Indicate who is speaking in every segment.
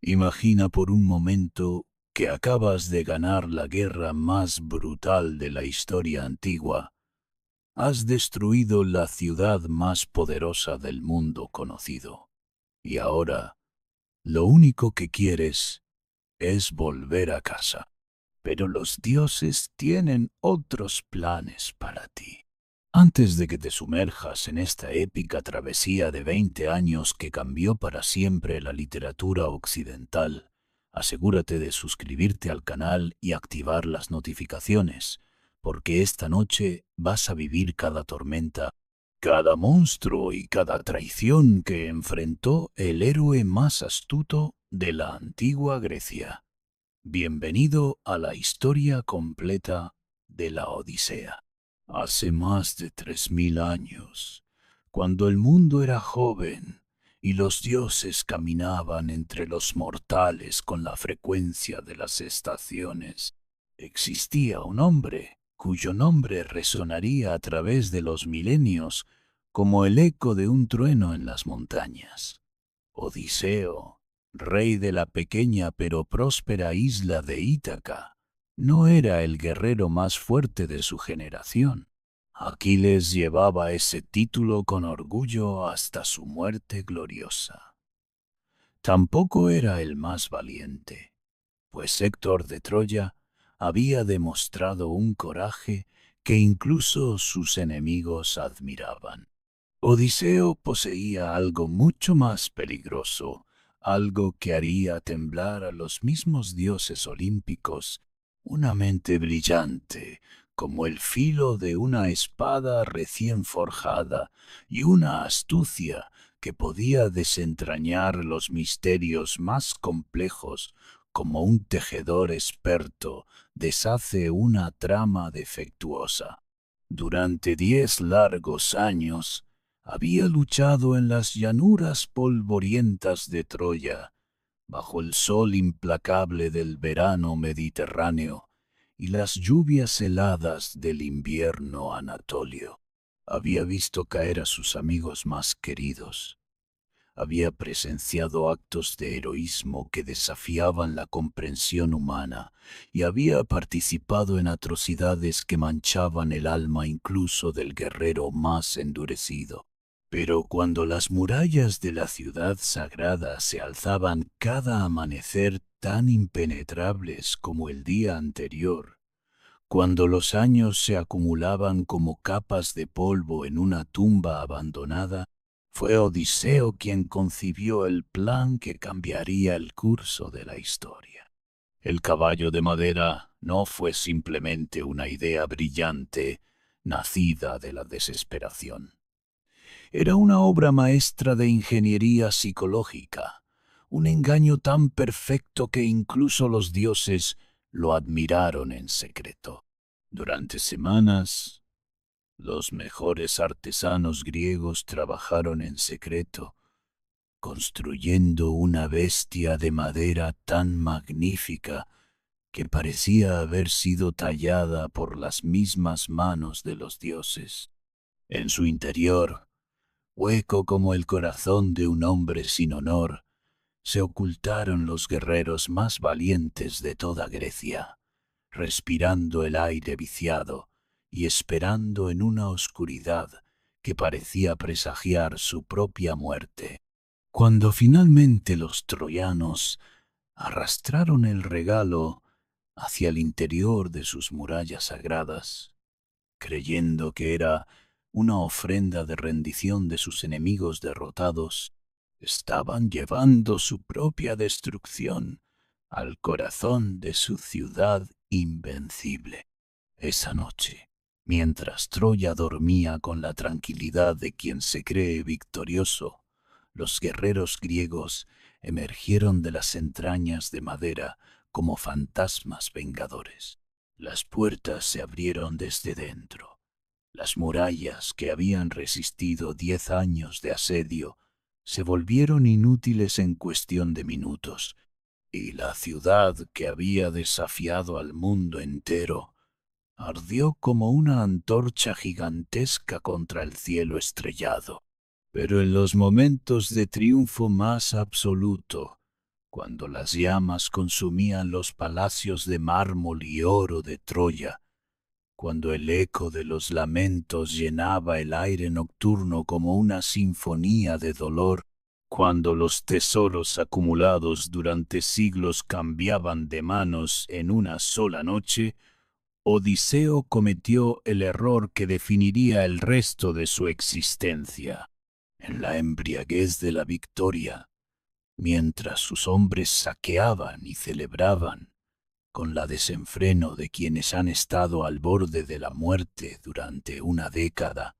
Speaker 1: Imagina por un momento que acabas de ganar la guerra más brutal de la historia antigua. Has destruido la ciudad más poderosa del mundo conocido. Y ahora, lo único que quieres es volver a casa. Pero los dioses tienen otros planes para ti. Antes de que te sumerjas en esta épica travesía de 20 años que cambió para siempre la literatura occidental, asegúrate de suscribirte al canal y activar las notificaciones, porque esta noche vas a vivir cada tormenta, cada monstruo y cada traición que enfrentó el héroe más astuto de la antigua Grecia. Bienvenido a la historia completa de la Odisea. Hace más de 3000 años, cuando el mundo era joven y los dioses caminaban entre los mortales con la frecuencia de las estaciones, existía un hombre cuyo nombre resonaría a través de los milenios como el eco de un trueno en las montañas. Odiseo, rey de la pequeña pero próspera isla de Ítaca, no era el guerrero más fuerte de su generación. Aquiles llevaba ese título con orgullo hasta su muerte gloriosa. Tampoco era el más valiente, pues Héctor de Troya había demostrado un coraje que incluso sus enemigos admiraban. Odiseo poseía algo mucho más peligroso, algo que haría temblar a los mismos dioses olímpicos, una mente brillante, como el filo de una espada recién forjada, y una astucia que podía desentrañar los misterios más complejos, como un tejedor experto deshace una trama defectuosa. Durante 10 largos años, había luchado en las llanuras polvorientas de Troya, bajo el sol implacable del verano mediterráneo y las lluvias heladas del invierno anatolio. Había visto caer a sus amigos más queridos. Había presenciado actos de heroísmo que desafiaban la comprensión humana y había participado en atrocidades que manchaban el alma incluso del guerrero más endurecido. Pero cuando las murallas de la ciudad sagrada se alzaban cada amanecer tan impenetrables como el día anterior, cuando los años se acumulaban como capas de polvo en una tumba abandonada, fue Odiseo quien concibió el plan que cambiaría el curso de la historia. El caballo de madera no fue simplemente una idea brillante nacida de la desesperación. Era una obra maestra de ingeniería psicológica, un engaño tan perfecto que incluso los dioses lo admiraron en secreto. Durante semanas, los mejores artesanos griegos trabajaron en secreto, construyendo una bestia de madera tan magnífica que parecía haber sido tallada por las mismas manos de los dioses. En su interior, hueco como el corazón de un hombre sin honor, se ocultaron los guerreros más valientes de toda Grecia, respirando el aire viciado y esperando en una oscuridad que parecía presagiar su propia muerte. Cuando finalmente los troyanos arrastraron el regalo hacia el interior de sus murallas sagradas, creyendo que era una ofrenda de rendición de sus enemigos derrotados, estaban llevando su propia destrucción al corazón de su ciudad invencible. Esa noche, mientras Troya dormía con la tranquilidad de quien se cree victorioso, los guerreros griegos emergieron de las entrañas de madera como fantasmas vengadores. Las puertas se abrieron desde dentro. Las murallas que habían resistido 10 años de asedio se volvieron inútiles en cuestión de minutos, y la ciudad que había desafiado al mundo entero ardió como una antorcha gigantesca contra el cielo estrellado. Pero en los momentos de triunfo más absoluto, cuando las llamas consumían los palacios de mármol y oro de Troya, cuando el eco de los lamentos llenaba el aire nocturno como una sinfonía de dolor, cuando los tesoros acumulados durante siglos cambiaban de manos en una sola noche, Odiseo cometió el error que definiría el resto de su existencia. En la embriaguez de la victoria, mientras sus hombres saqueaban y celebraban, con la desenfreno de quienes han estado al borde de la muerte durante una década,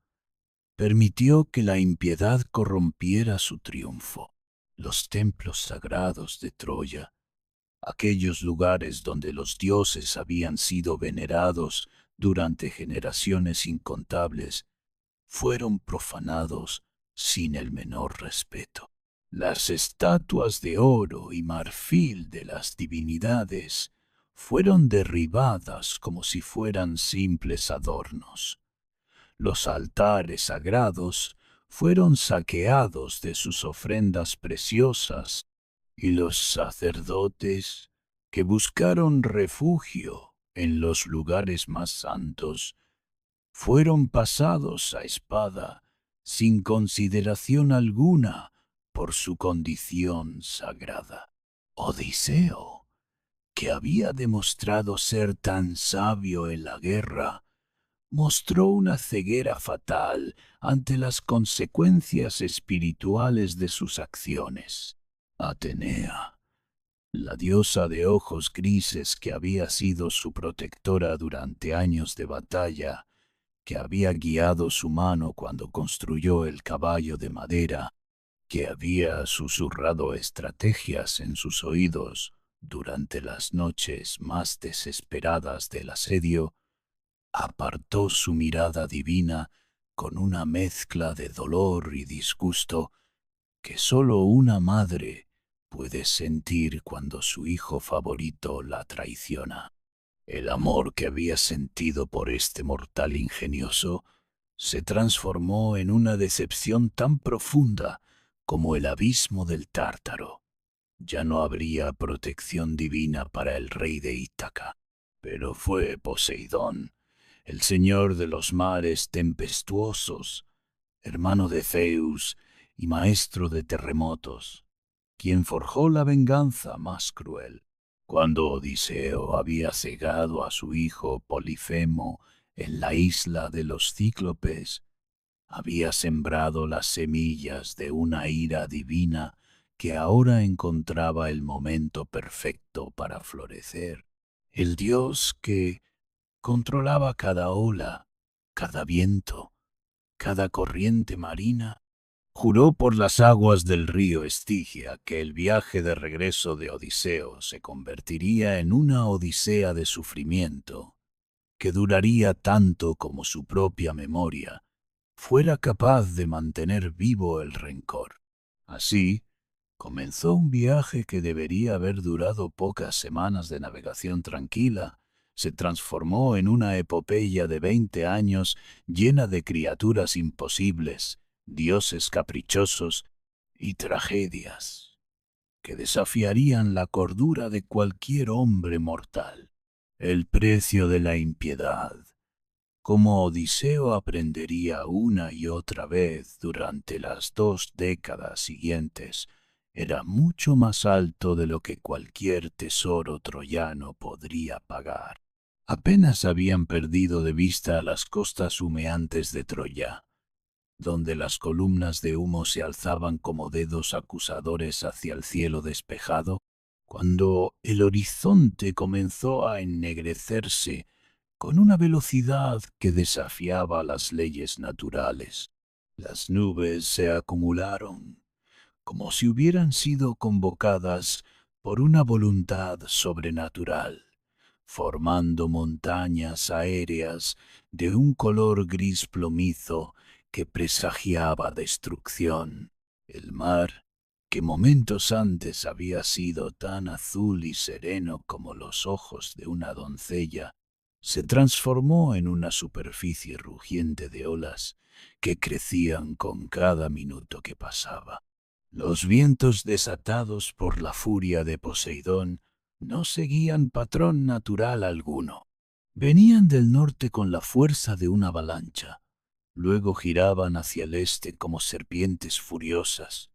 Speaker 1: permitió que la impiedad corrompiera su triunfo. Los templos sagrados de Troya, aquellos lugares donde los dioses habían sido venerados durante generaciones incontables, fueron profanados sin el menor respeto. Las estatuas de oro y marfil de las divinidades fueron derribadas como si fueran simples adornos. Los altares sagrados fueron saqueados de sus ofrendas preciosas y los sacerdotes que buscaron refugio en los lugares más santos fueron pasados a espada sin consideración alguna por su condición sagrada. Odiseo, que había demostrado ser tan sabio en la guerra, mostró una ceguera fatal ante las consecuencias espirituales de sus acciones. Atenea, la diosa de ojos grises que había sido su protectora durante años de batalla, que había guiado su mano cuando construyó el caballo de madera, que había susurrado estrategias en sus oídos durante las noches más desesperadas del asedio, apartó su mirada divina con una mezcla de dolor y disgusto que sólo una madre puede sentir cuando su hijo favorito la traiciona. El amor que había sentido por este mortal ingenioso se transformó en una decepción tan profunda como el abismo del Tártaro. Ya no habría protección divina para el rey de Ítaca, pero fue Poseidón, el señor de los mares tempestuosos, hermano de Zeus y maestro de terremotos, quien forjó la venganza más cruel. Cuando Odiseo había cegado a su hijo Polifemo en la isla de los Cíclopes, había sembrado las semillas de una ira divina que ahora encontraba el momento perfecto para florecer. El dios que controlaba cada ola, cada viento, cada corriente marina, juró por las aguas del río Estigia que el viaje de regreso de Odiseo se convertiría en una odisea de sufrimiento, que duraría tanto como su propia memoria fuera capaz de mantener vivo el rencor. Así, comenzó un viaje que debería haber durado pocas semanas de navegación tranquila. Se transformó en una epopeya de 20 años llena de criaturas imposibles, dioses caprichosos y tragedias que desafiarían la cordura de cualquier hombre mortal. El precio de la impiedad, como Odiseo aprendería una y otra vez durante las 2 décadas siguientes, era mucho más alto de lo que cualquier tesoro troyano podría pagar. Apenas habían perdido de vista las costas humeantes de Troya, donde las columnas de humo se alzaban como dedos acusadores hacia el cielo despejado, cuando el horizonte comenzó a ennegrecerse con una velocidad que desafiaba las leyes naturales. Las nubes se acumularon, como si hubieran sido convocadas por una voluntad sobrenatural, formando montañas aéreas de un color gris plomizo que presagiaba destrucción. El mar, que momentos antes había sido tan azul y sereno como los ojos de una doncella, se transformó en una superficie rugiente de olas que crecían con cada minuto que pasaba. Los vientos desatados por la furia de Poseidón no seguían patrón natural alguno. Venían del norte con la fuerza de una avalancha, luego giraban hacia el este como serpientes furiosas,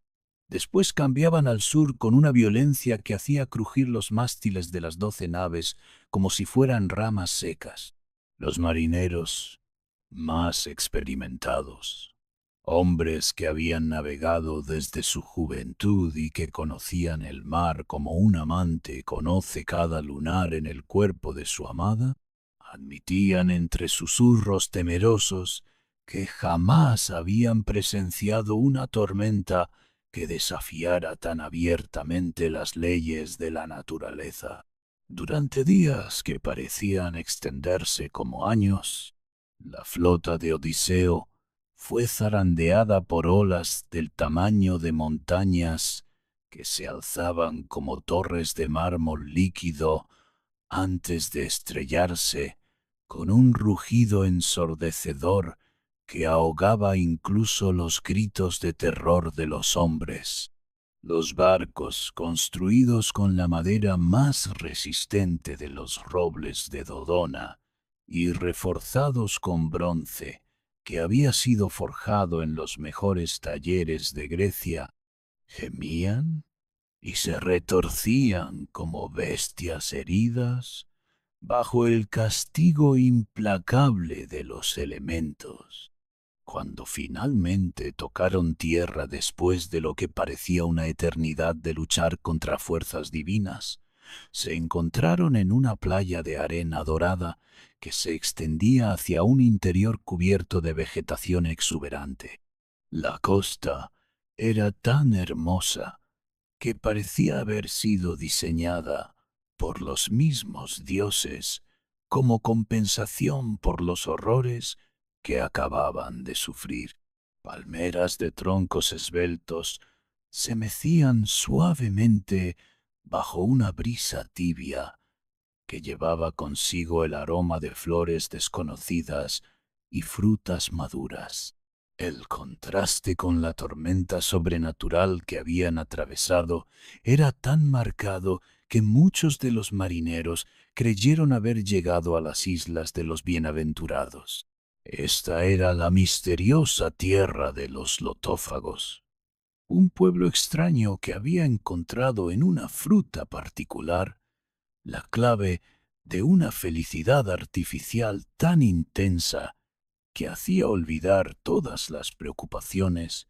Speaker 1: después cambiaban al sur con una violencia que hacía crujir los mástiles de las 12 naves como si fueran ramas secas. Los marineros más experimentados, hombres que habían navegado desde su juventud y que conocían el mar como un amante conoce cada lunar en el cuerpo de su amada, admitían entre susurros temerosos que jamás habían presenciado una tormenta que desafiara tan abiertamente las leyes de la naturaleza. Durante días que parecían extenderse como años, la flota de Odiseo fue zarandeada por olas del tamaño de montañas que se alzaban como torres de mármol líquido antes de estrellarse con un rugido ensordecedor que ahogaba incluso los gritos de terror de los hombres. Los barcos, construidos con la madera más resistente de los robles de Dodona y reforzados con bronce que había sido forjado en los mejores talleres de Grecia, gemían y se retorcían como bestias heridas bajo el castigo implacable de los elementos. Cuando finalmente tocaron tierra después de lo que parecía una eternidad de luchar contra fuerzas divinas, se encontraron en una playa de arena dorada que se extendía hacia un interior cubierto de vegetación exuberante. La costa era tan hermosa que parecía haber sido diseñada por los mismos dioses como compensación por los horrores que acababan de sufrir. Palmeras de troncos esbeltos se mecían suavemente bajo una brisa tibia que llevaba consigo el aroma de flores desconocidas y frutas maduras. El contraste con la tormenta sobrenatural que habían atravesado era tan marcado que muchos de los marineros creyeron haber llegado a las islas de los bienaventurados. Esta era la misteriosa tierra de los lotófagos, un pueblo extraño que había encontrado en una fruta particular la clave de una felicidad artificial tan intensa que hacía olvidar todas las preocupaciones,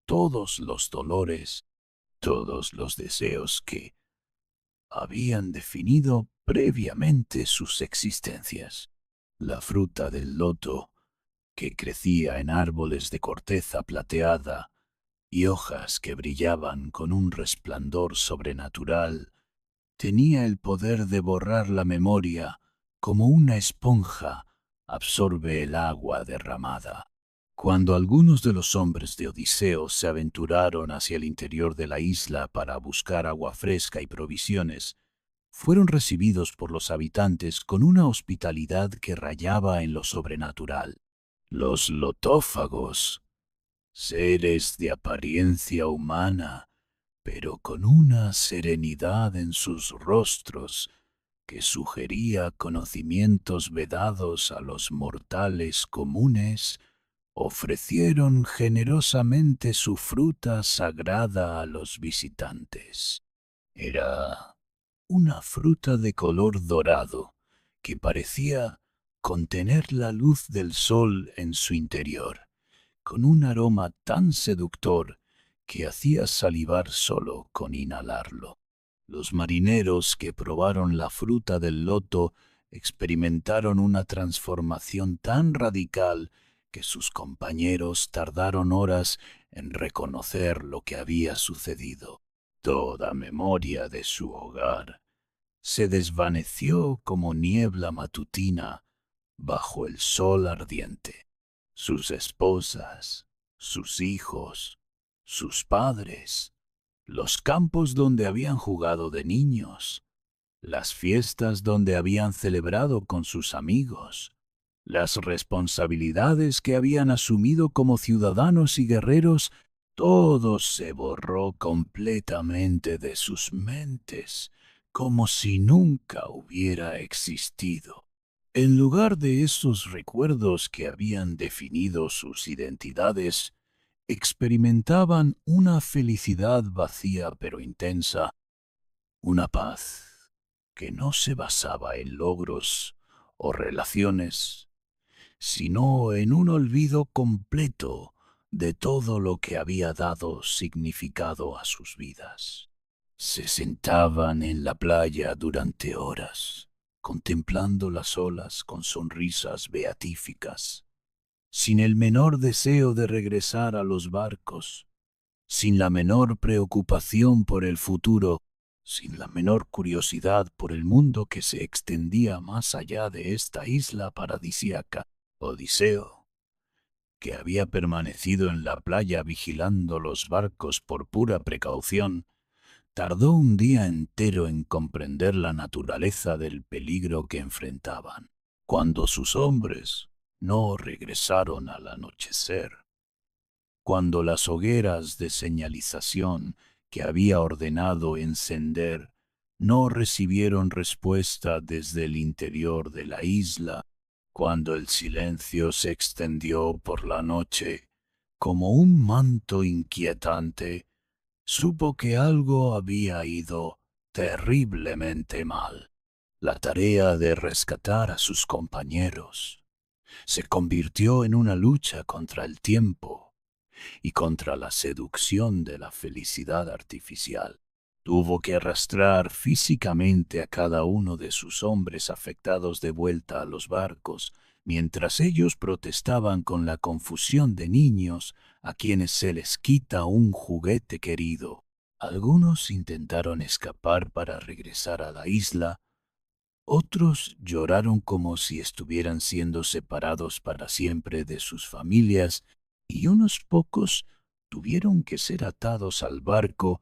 Speaker 1: todos los dolores, todos los deseos que habían definido previamente sus existencias. La fruta del loto, que crecía en árboles de corteza plateada y hojas que brillaban con un resplandor sobrenatural, tenía el poder de borrar la memoria como una esponja absorbe el agua derramada. Cuando algunos de los hombres de Odiseo se aventuraron hacia el interior de la isla para buscar agua fresca y provisiones, fueron recibidos por los habitantes con una hospitalidad que rayaba en lo sobrenatural. Los lotófagos, seres de apariencia humana, pero con una serenidad en sus rostros que sugería conocimientos vedados a los mortales comunes, ofrecieron generosamente su fruta sagrada a los visitantes. Era una fruta de color dorado que parecía contener la luz del sol en su interior, con un aroma tan seductor que hacía salivar solo con inhalarlo. Los marineros que probaron la fruta del loto experimentaron una transformación tan radical que sus compañeros tardaron horas en reconocer lo que había sucedido. Toda memoria de su hogar se desvaneció como niebla matutina bajo el sol ardiente. Sus esposas, sus hijos, sus padres, los campos donde habían jugado de niños, las fiestas donde habían celebrado con sus amigos, las responsabilidades que habían asumido como ciudadanos y guerreros Todo se borró completamente de sus mentes, como si nunca hubiera existido. En lugar de esos recuerdos que habían definido sus identidades, experimentaban una felicidad vacía pero intensa, una paz que no se basaba en logros o relaciones, sino en un olvido completo de todo lo que había dado significado a sus vidas. Se sentaban en la playa durante horas, contemplando las olas con sonrisas beatíficas, sin el menor deseo de regresar a los barcos, sin la menor preocupación por el futuro, sin la menor curiosidad por el mundo que se extendía más allá de esta isla paradisíaca. Odiseo, que había permanecido en la playa vigilando los barcos por pura precaución, tardó un día entero en comprender la naturaleza del peligro que enfrentaban. Cuando sus hombres no regresaron al anochecer, cuando las hogueras de señalización que había ordenado encender no recibieron respuesta desde el interior de la isla, cuando el silencio se extendió por la noche como un manto inquietante, supo que algo había ido terriblemente mal. La tarea de rescatar a sus compañeros se convirtió en una lucha contra el tiempo y contra la seducción de la felicidad artificial. Tuvo que arrastrar físicamente a cada uno de sus hombres afectados de vuelta a los barcos, mientras ellos protestaban con la confusión de niños a quienes se les quita un juguete querido. Algunos intentaron escapar para regresar a la isla, otros lloraron como si estuvieran siendo separados para siempre de sus familias, y unos pocos tuvieron que ser atados al barco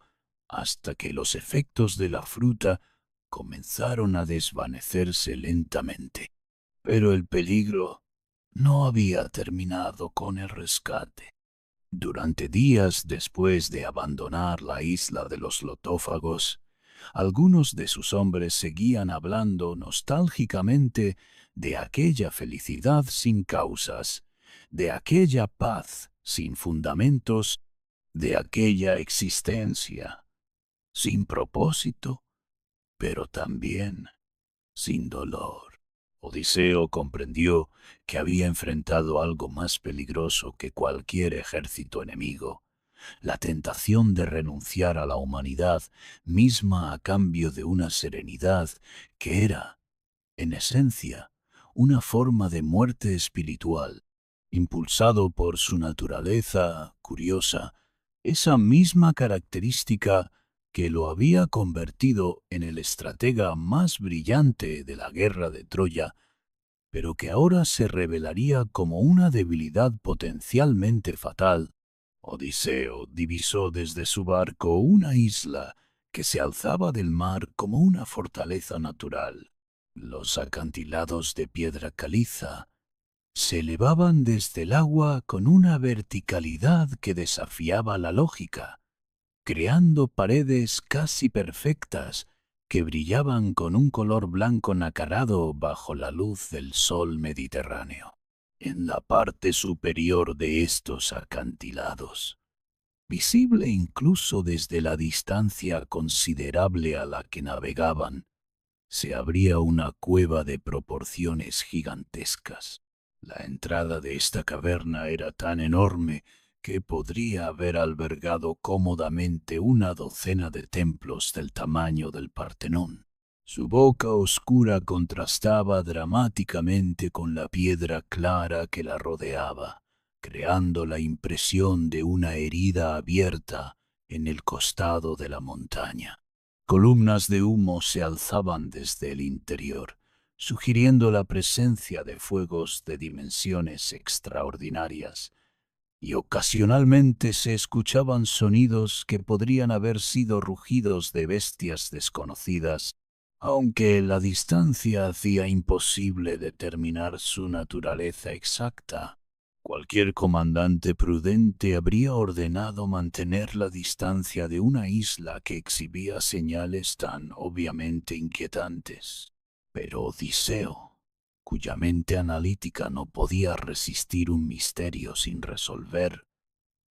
Speaker 1: hasta que los efectos de la fruta comenzaron a desvanecerse lentamente. Pero el peligro no había terminado con el rescate. Durante días después de abandonar la isla de los lotófagos, algunos de sus hombres seguían hablando nostálgicamente de aquella felicidad sin causas, de aquella paz sin fundamentos, de aquella existencia sin propósito, pero también sin dolor. Odiseo comprendió que había enfrentado algo más peligroso que cualquier ejército enemigo, la tentación de renunciar a la humanidad misma a cambio de una serenidad que era, en esencia, una forma de muerte espiritual. Impulsado por su naturaleza curiosa, esa misma característica que lo había convertido en el estratega más brillante de la guerra de Troya, pero que ahora se revelaría como una debilidad potencialmente fatal. Odiseo divisó desde su barco una isla que se alzaba del mar como una fortaleza natural. Los acantilados de piedra caliza se elevaban desde el agua con una verticalidad que desafiaba la lógica, creando paredes casi perfectas que brillaban con un color blanco nacarado bajo la luz del sol Mediterráneo. En la parte superior de estos acantilados, visible incluso desde la distancia considerable a la que navegaban, se abría una cueva de proporciones gigantescas. La entrada de esta caverna era tan enorme que podría haber albergado cómodamente una docena de templos del tamaño del Partenón. Su boca oscura contrastaba dramáticamente con la piedra clara que la rodeaba, creando la impresión de una herida abierta en el costado de la montaña. Columnas de humo se alzaban desde el interior, sugiriendo la presencia de fuegos de dimensiones extraordinarias, y ocasionalmente se escuchaban sonidos que podrían haber sido rugidos de bestias desconocidas, aunque la distancia hacía imposible determinar su naturaleza exacta. Cualquier comandante prudente habría ordenado mantener la distancia de una isla que exhibía señales tan obviamente inquietantes. Pero Odiseo, cuya mente analítica no podía resistir un misterio sin resolver,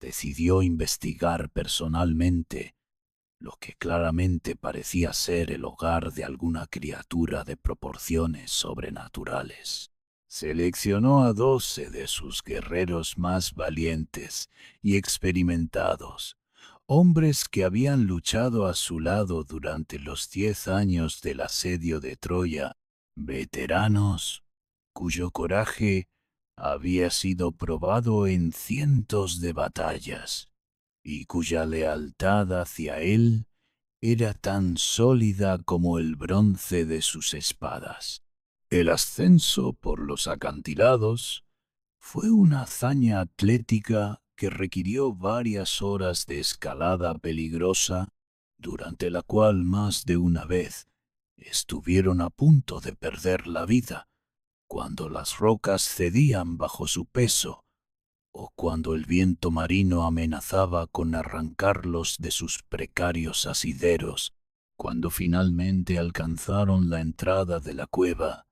Speaker 1: decidió investigar personalmente lo que claramente parecía ser el hogar de alguna criatura de proporciones sobrenaturales. Seleccionó a 12 de sus guerreros más valientes y experimentados, hombres que habían luchado a su lado durante los 10 años del asedio de Troya, veteranos cuyo coraje había sido probado en cientos de batallas y cuya lealtad hacia él era tan sólida como el bronce de sus espadas. El ascenso por los acantilados fue una hazaña atlética que requirió varias horas de escalada peligrosa, durante la cual más de una vez estuvieron a punto de perder la vida cuando las rocas cedían bajo su peso o cuando el viento marino amenazaba con arrancarlos de sus precarios asideros. Cuando finalmente alcanzaron la entrada de la cueva,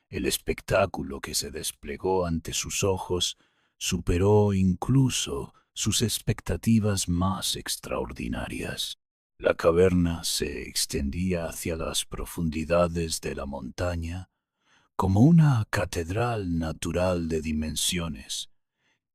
Speaker 1: el espectáculo que se desplegó ante sus ojos superó incluso sus expectativas más extraordinarias. La caverna se extendía hacia las profundidades de la montaña como una catedral natural de dimensiones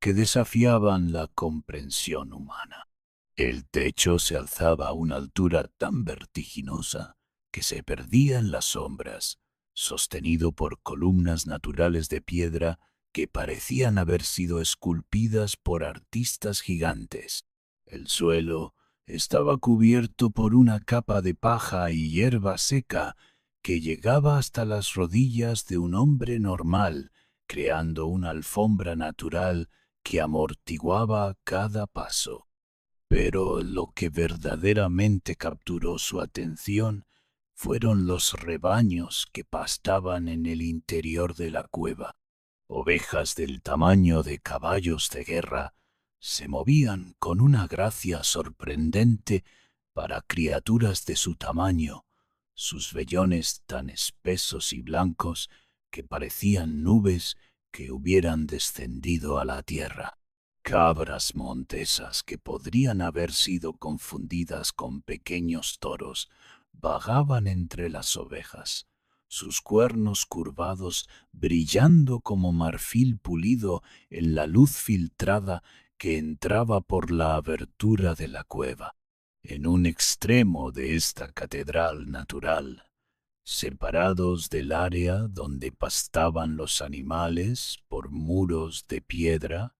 Speaker 1: que desafiaban la comprensión humana. El techo se alzaba a una altura tan vertiginosa que se perdía en las sombras, sostenido por columnas naturales de piedra que parecían haber sido esculpidas por artistas gigantes. El suelo estaba cubierto por una capa de paja y hierba seca que llegaba hasta las rodillas de un hombre normal, creando una alfombra natural que amortiguaba cada paso. Pero lo que verdaderamente capturó su atención fueron los rebaños que pastaban en el interior de la cueva. Ovejas del tamaño de caballos de guerra se movían con una gracia sorprendente para criaturas de su tamaño, sus vellones tan espesos y blancos que parecían nubes que hubieran descendido a la tierra. Cabras montesas que podrían haber sido confundidas con pequeños toros vagaban entre las ovejas, sus cuernos curvados brillando como marfil pulido en la luz filtrada que entraba por la abertura de la cueva. En un extremo de esta catedral natural, separados del área donde pastaban los animales por muros de piedra,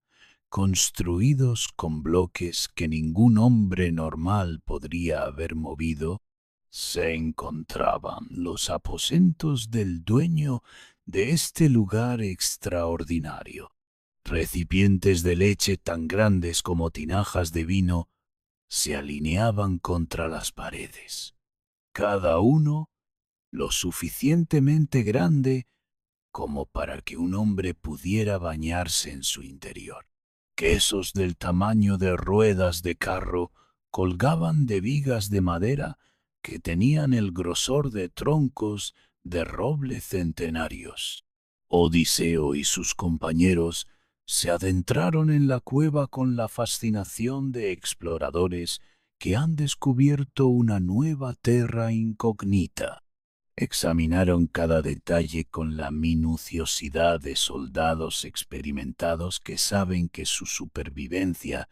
Speaker 1: construidos con bloques que ningún hombre normal podría haber movido, se encontraban los aposentos del dueño de este lugar extraordinario. Recipientes de leche tan grandes como tinajas de vino se alineaban contra las paredes, cada uno lo suficientemente grande como para que un hombre pudiera bañarse en su interior. Quesos del tamaño de ruedas de carro colgaban de vigas de madera que tenían el grosor de troncos de roble centenarios. Odiseo y sus compañeros se adentraron en la cueva con la fascinación de exploradores que han descubierto una nueva terra incognita. Examinaron cada detalle con la minuciosidad de soldados experimentados que saben que su supervivencia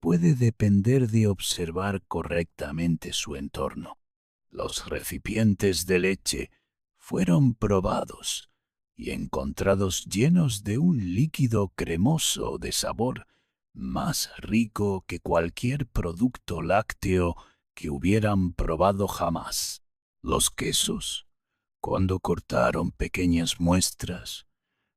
Speaker 1: puede depender de observar correctamente su entorno. Los recipientes de leche fueron probados y encontrados llenos de un líquido cremoso de sabor más rico que cualquier producto lácteo que hubieran probado jamás. Los quesos, cuando cortaron pequeñas muestras,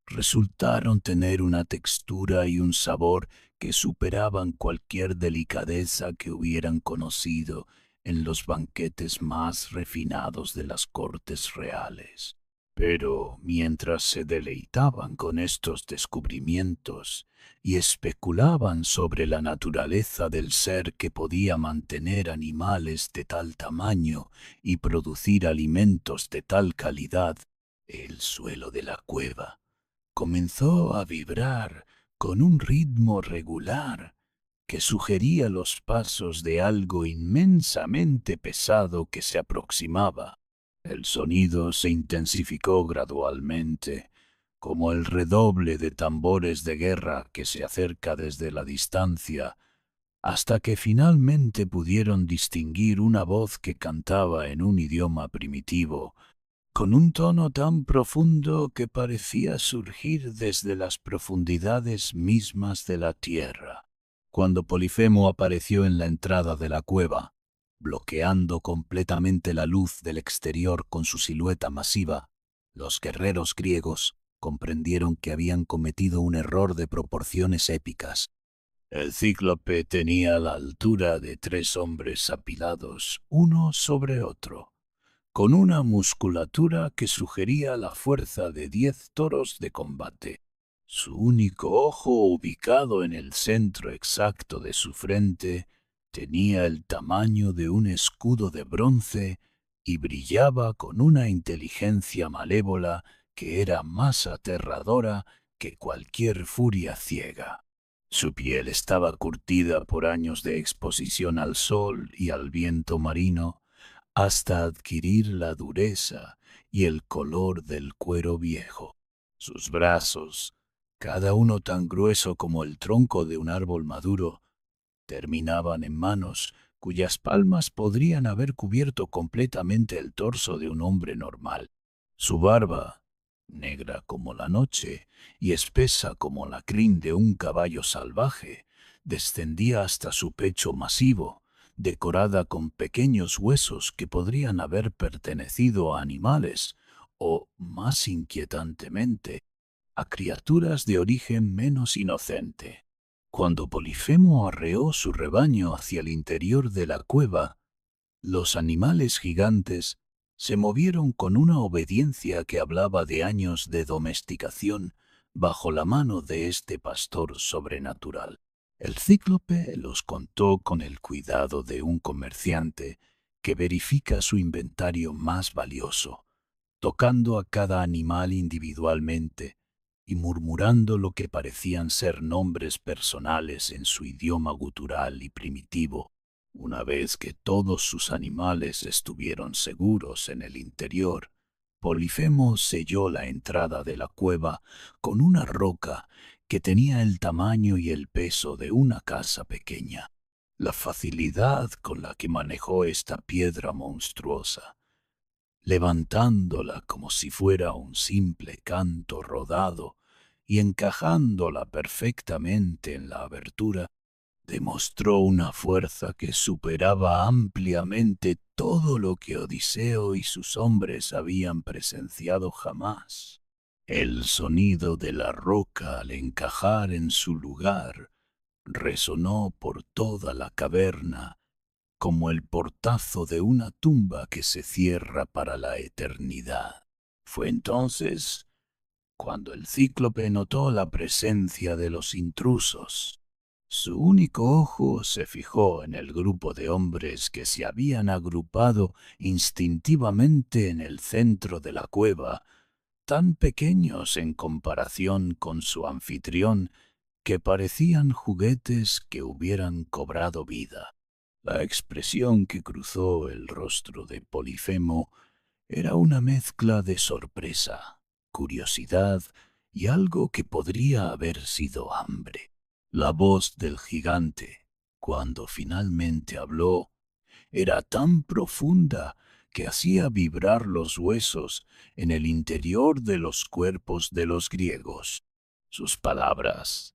Speaker 1: resultaron tener una textura y un sabor que superaban cualquier delicadeza que hubieran conocido en los banquetes más refinados de las cortes reales. Pero mientras se deleitaban con estos descubrimientos y especulaban sobre la naturaleza del ser que podía mantener animales de tal tamaño y producir alimentos de tal calidad, el suelo de la cueva comenzó a vibrar con un ritmo regular que sugería los pasos de algo inmensamente pesado que se aproximaba. El sonido se intensificó gradualmente, como el redoble de tambores de guerra que se acerca desde la distancia, hasta que finalmente pudieron distinguir una voz que cantaba en un idioma primitivo, con un tono tan profundo que parecía surgir desde las profundidades mismas de la tierra. Cuando Polifemo apareció en la entrada de la cueva, bloqueando completamente la luz del exterior con su silueta masiva, los guerreros griegos comprendieron que habían cometido un error de proporciones épicas. El cíclope tenía la altura de 3 hombres apilados, uno sobre otro, con una musculatura que sugería la fuerza de 10 toros de combate. Su único ojo, ubicado en el centro exacto de su frente, tenía el tamaño de un escudo de bronce y brillaba con una inteligencia malévola que era más aterradora que cualquier furia ciega. Su piel estaba curtida por años de exposición al sol y al viento marino, hasta adquirir la dureza y el color del cuero viejo. Sus brazos, cada uno tan grueso como el tronco de un árbol maduro, terminaban en manos cuyas palmas podrían haber cubierto completamente el torso de un hombre normal. Su barba, negra como la noche y espesa como la crin de un caballo salvaje, descendía hasta su pecho masivo, decorada con pequeños huesos que podrían haber pertenecido a animales o, más inquietantemente, a criaturas de origen menos inocente. Cuando Polifemo arreó su rebaño hacia el interior de la cueva, los animales gigantes se movieron con una obediencia que hablaba de años de domesticación bajo la mano de este pastor sobrenatural. El cíclope los contó con el cuidado de un comerciante que verifica su inventario más valioso, tocando a cada animal individualmente y murmurando lo que parecían ser nombres personales en su idioma gutural y primitivo. Una vez que todos sus animales estuvieron seguros en el interior, Polifemo selló la entrada de la cueva con una roca que tenía el tamaño y el peso de una casa pequeña. La facilidad con la que manejó esta piedra monstruosa, levantándola como si fuera un simple canto rodado y encajándola perfectamente en la abertura, demostró una fuerza que superaba ampliamente todo lo que Odiseo y sus hombres habían presenciado jamás. El sonido de la roca al encajar en su lugar resonó por toda la caverna como el portazo de una tumba que se cierra para la eternidad. Fue entonces cuando el cíclope notó la presencia de los intrusos. Su único ojo se fijó en el grupo de hombres que se habían agrupado instintivamente en el centro de la cueva, tan pequeños en comparación con su anfitrión que parecían juguetes que hubieran cobrado vida. La expresión que cruzó el rostro de Polifemo era una mezcla de sorpresa, curiosidad y algo que podría haber sido hambre. La voz del gigante, cuando finalmente habló, era tan profunda que hacía vibrar los huesos en el interior de los cuerpos de los griegos. Sus palabras,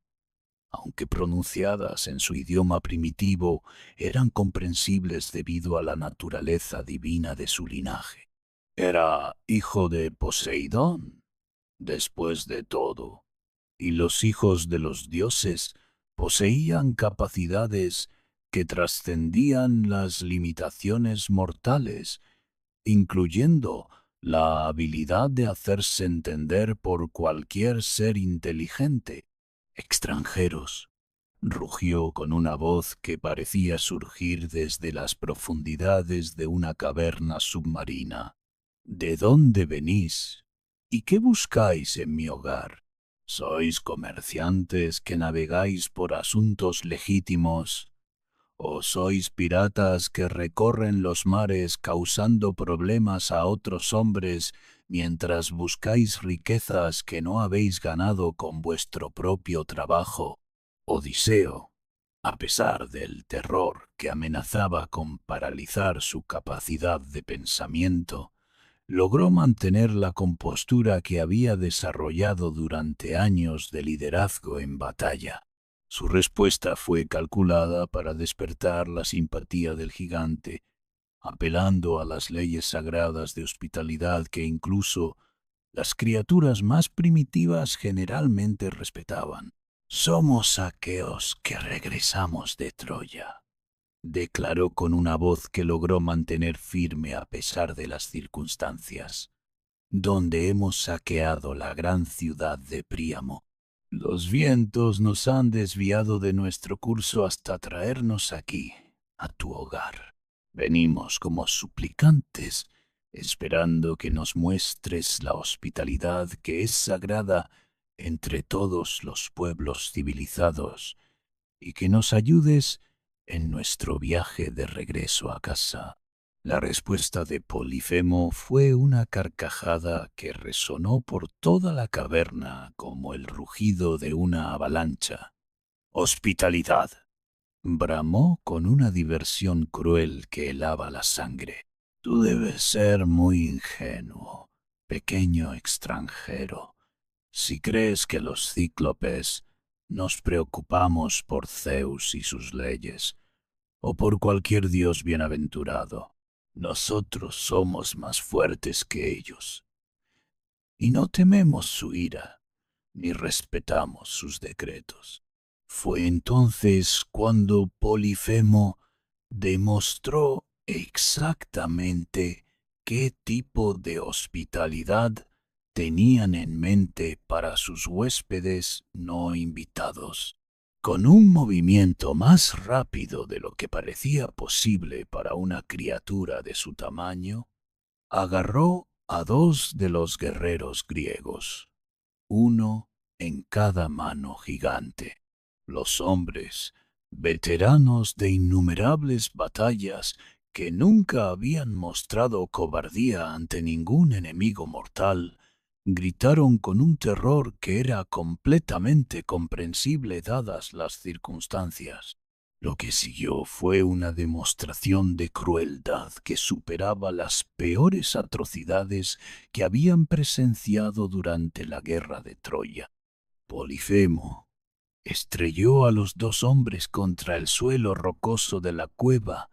Speaker 1: aunque pronunciadas en su idioma primitivo, eran comprensibles debido a la naturaleza divina de su linaje. Era hijo de Poseidón, después de todo, y los hijos de los dioses poseían capacidades que trascendían las limitaciones mortales, incluyendo la habilidad de hacerse entender por cualquier ser inteligente. Extranjeros, rugió con una voz que parecía surgir desde las profundidades de una caverna submarina. ¿De dónde venís? ¿Y qué buscáis en mi hogar? ¿Sois comerciantes que navegáis por asuntos legítimos? ¿O sois piratas que recorren los mares causando problemas a otros hombres mientras buscáis riquezas que no habéis ganado con vuestro propio trabajo? Odiseo, a pesar del terror que amenazaba con paralizar su capacidad de pensamiento, logró mantener la compostura que había desarrollado durante años de liderazgo en batalla. Su respuesta fue calculada para despertar la simpatía del gigante, apelando a las leyes sagradas de hospitalidad que incluso las criaturas más primitivas generalmente respetaban. Somos aqueos que regresamos de Troya, declaró con una voz que logró mantener firme a pesar de las circunstancias, donde hemos saqueado la gran ciudad de Príamo. Los vientos nos han desviado de nuestro curso hasta traernos aquí, a tu hogar. Venimos como suplicantes, esperando que nos muestres la hospitalidad que es sagrada entre todos los pueblos civilizados y que nos ayudes en nuestro viaje de regreso a casa. La respuesta de Polifemo fue una carcajada que resonó por toda la caverna como el rugido de una avalancha. «Hospitalidad», bramó con una diversión cruel que helaba la sangre. «Tú debes ser muy ingenuo, pequeño extranjero, si crees que los cíclopes nos preocupamos por Zeus y sus leyes, o por cualquier dios bienaventurado. Nosotros somos más fuertes que ellos, y no tememos su ira, ni respetamos sus decretos». Fue entonces cuando Polifemo demostró exactamente qué tipo de hospitalidad tenían en mente para sus huéspedes no invitados. Con un movimiento más rápido de lo que parecía posible para una criatura de su tamaño, agarró a dos de los guerreros griegos, uno en cada mano gigante. Los hombres, veteranos de innumerables batallas que nunca habían mostrado cobardía ante ningún enemigo mortal, gritaron con un terror que era completamente comprensible dadas las circunstancias. Lo que siguió fue una demostración de crueldad que superaba las peores atrocidades que habían presenciado durante la guerra de Troya. Polifemo estrelló a los dos hombres contra el suelo rocoso de la cueva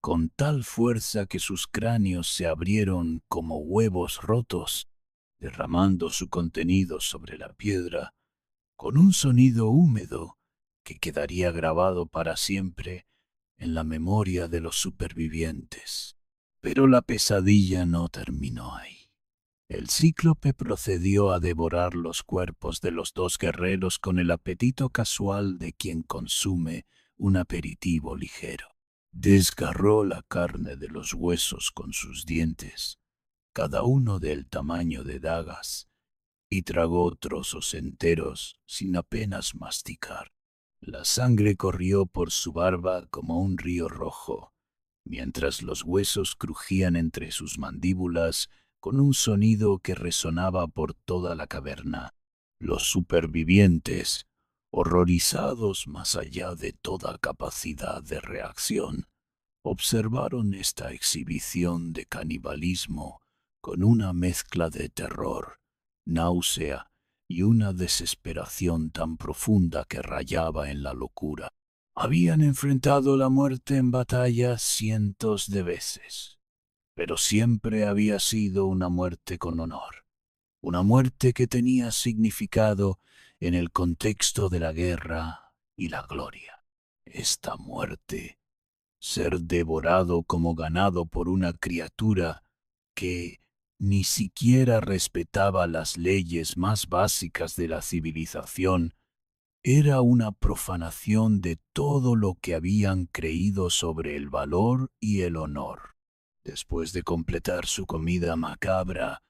Speaker 1: con tal fuerza que sus cráneos se abrieron como huevos rotos, derramando su contenido sobre la piedra con un sonido húmedo que quedaría grabado para siempre en la memoria de los supervivientes. Pero la pesadilla no terminó ahí. El cíclope procedió a devorar los cuerpos de los dos guerreros con el apetito casual de quien consume un aperitivo ligero. Desgarró la carne de los huesos con sus dientes, cada uno del tamaño de dagas, y tragó trozos enteros sin apenas masticar. La sangre corrió por su barba como un río rojo, mientras los huesos crujían entre sus mandíbulas con un sonido que resonaba por toda la caverna. Los supervivientes, horrorizados más allá de toda capacidad de reacción, observaron esta exhibición de canibalismo con una mezcla de terror, náusea y una desesperación tan profunda que rayaba en la locura. Habían enfrentado la muerte en batalla cientos de veces, pero siempre había sido una muerte con honor, una muerte que tenía significado en el contexto de la guerra y la gloria. Esta muerte, ser devorado como ganado por una criatura que Ni siquiera respetaba las leyes más básicas de la civilización. Era una profanación de todo lo que habían creído sobre el valor y el honor. Después de completar su comida macabra,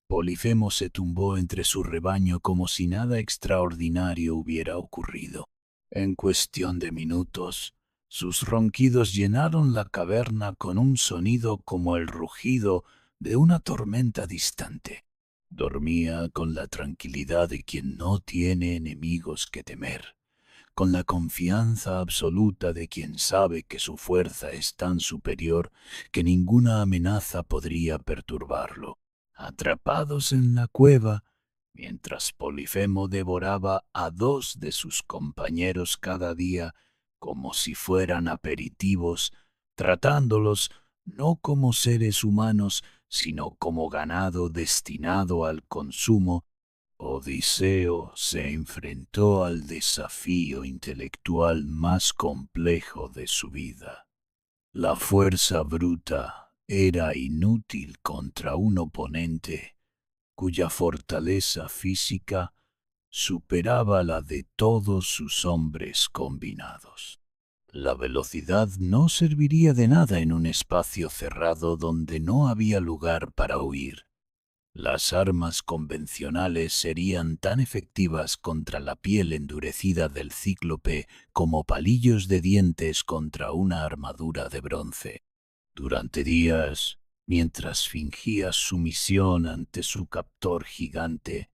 Speaker 1: Polifemo se tumbó entre su rebaño como si nada extraordinario hubiera ocurrido. En cuestión de minutos, sus ronquidos llenaron la caverna con un sonido como el rugido de una tormenta distante. Dormía con la tranquilidad de quien no tiene enemigos que temer, con la confianza absoluta de quien sabe que su fuerza es tan superior que ninguna amenaza podría perturbarlo. Atrapados en la cueva, mientras Polifemo devoraba a 2 de sus compañeros cada día como si fueran aperitivos, tratándolos no como seres humanos, sino como ganado destinado al consumo, Odiseo se enfrentó al desafío intelectual más complejo de su vida. La fuerza bruta era inútil contra un oponente cuya fortaleza física superaba la de todos sus hombres combinados. La velocidad no serviría de nada en un espacio cerrado donde no había lugar para huir. Las armas convencionales serían tan efectivas contra la piel endurecida del cíclope como palillos de dientes contra una armadura de bronce. Durante días, mientras fingía sumisión ante su captor gigante,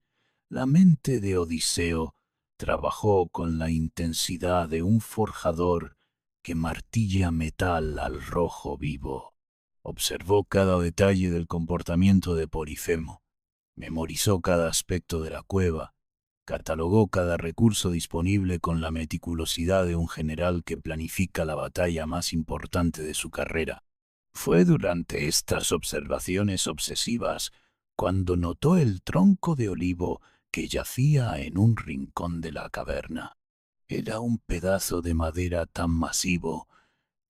Speaker 1: la mente de Odiseo trabajó con la intensidad de un forjador que martilla metal al rojo vivo. Observó cada detalle del comportamiento de Polifemo, memorizó cada aspecto de la cueva, catalogó cada recurso disponible con la meticulosidad de un general que planifica la batalla más importante de su carrera. Fue durante estas observaciones obsesivas cuando notó el tronco de olivo que yacía en un rincón de la caverna. Era un pedazo de madera tan masivo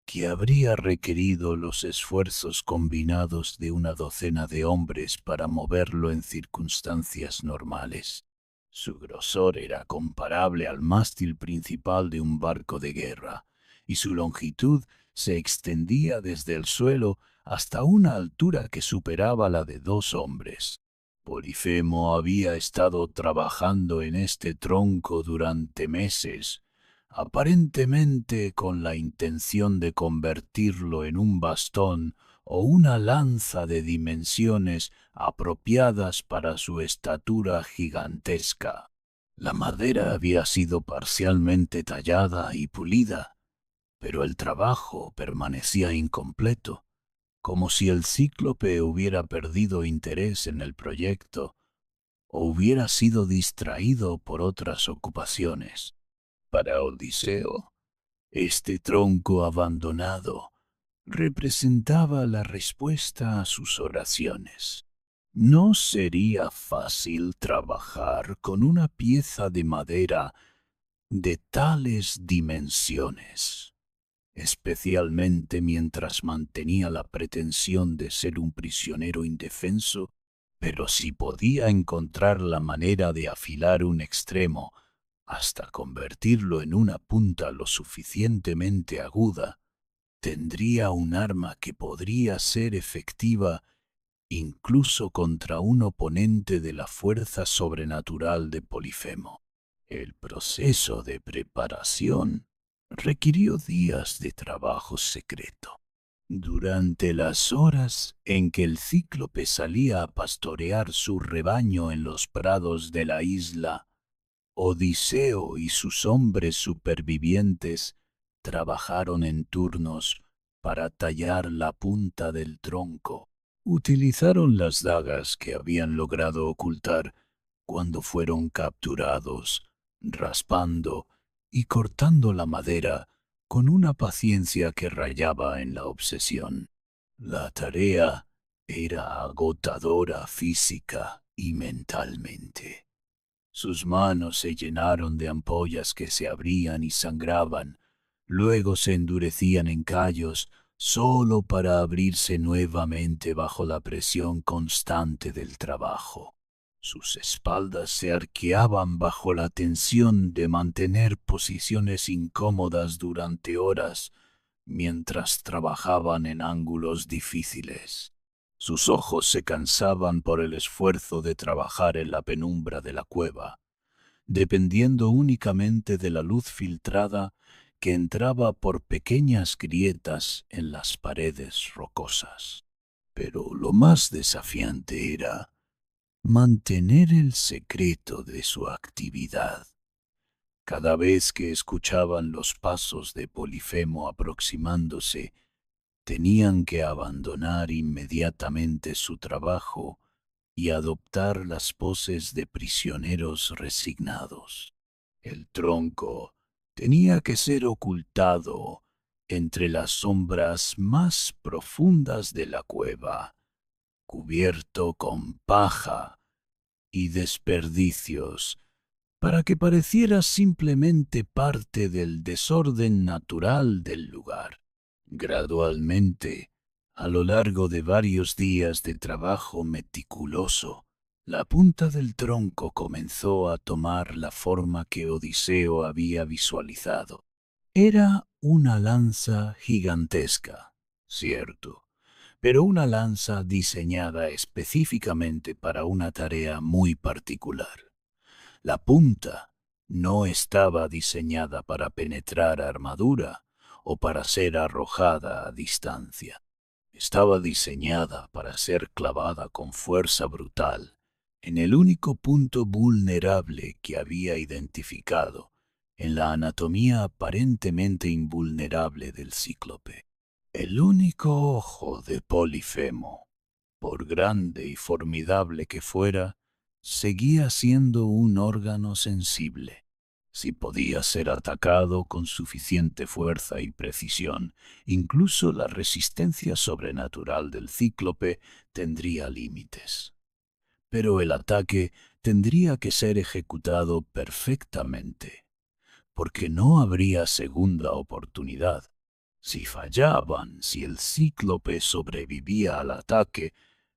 Speaker 1: que habría requerido los esfuerzos combinados de una docena de hombres para moverlo en circunstancias normales. Su grosor era comparable al mástil principal de un barco de guerra, y su longitud se extendía desde el suelo hasta una altura que superaba la de 2 hombres. Polifemo había estado trabajando en este tronco durante meses, aparentemente con la intención de convertirlo en un bastón o una lanza de dimensiones apropiadas para su estatura gigantesca. La madera había sido parcialmente tallada y pulida, pero el trabajo permanecía incompleto, como si el cíclope hubiera perdido interés en el proyecto o hubiera sido distraído por otras ocupaciones. Para Odiseo, este tronco abandonado representaba la respuesta a sus oraciones. No sería fácil trabajar con una pieza de madera de tales dimensiones, especialmente mientras mantenía la pretensión de ser un prisionero indefenso, pero si podía encontrar la manera de afilar un extremo hasta convertirlo en una punta lo suficientemente aguda, tendría un arma que podría ser efectiva incluso contra un oponente de la fuerza sobrenatural de Polifemo. El proceso de preparación requirió días de trabajo secreto. Durante las horas en que el cíclope salía a pastorear su rebaño en los prados de la isla, Odiseo y sus hombres supervivientes trabajaron en turnos para tallar la punta del tronco. Utilizaron las dagas que habían logrado ocultar cuando fueron capturados, raspando y cortando la madera con una paciencia que rayaba en la obsesión. La tarea era agotadora física y mentalmente. Sus manos se llenaron de ampollas que se abrían y sangraban, luego se endurecían en callos, solo para abrirse nuevamente bajo la presión constante del trabajo. Sus espaldas se arqueaban bajo la tensión de mantener posiciones incómodas durante horas mientras trabajaban en ángulos difíciles. Sus ojos se cansaban por el esfuerzo de trabajar en la penumbra de la cueva, dependiendo únicamente de la luz filtrada que entraba por pequeñas grietas en las paredes rocosas. Pero lo más desafiante era mantener el secreto de su actividad. Cada vez que escuchaban los pasos de Polifemo aproximándose, tenían que abandonar inmediatamente su trabajo y adoptar las poses de prisioneros resignados. El tronco tenía que ser ocultado entre las sombras más profundas de la cueva, cubierto con paja y desperdicios, para que pareciera simplemente parte del desorden natural del lugar. Gradualmente, a lo largo de varios días de trabajo meticuloso, la punta del tronco comenzó a tomar la forma que Odiseo había visualizado. Era una lanza gigantesca, cierto, pero una lanza diseñada específicamente para una tarea muy particular. La punta no estaba diseñada para penetrar armadura o para ser arrojada a distancia. Estaba diseñada para ser clavada con fuerza brutal en el único punto vulnerable que había identificado en la anatomía aparentemente invulnerable del cíclope. El único ojo de Polifemo, por grande y formidable que fuera, seguía siendo un órgano sensible. Si podía ser atacado con suficiente fuerza y precisión, incluso la resistencia sobrenatural del cíclope tendría límites. Pero el ataque tendría que ser ejecutado perfectamente, porque no habría segunda oportunidad. Si fallaban, si el cíclope sobrevivía al ataque,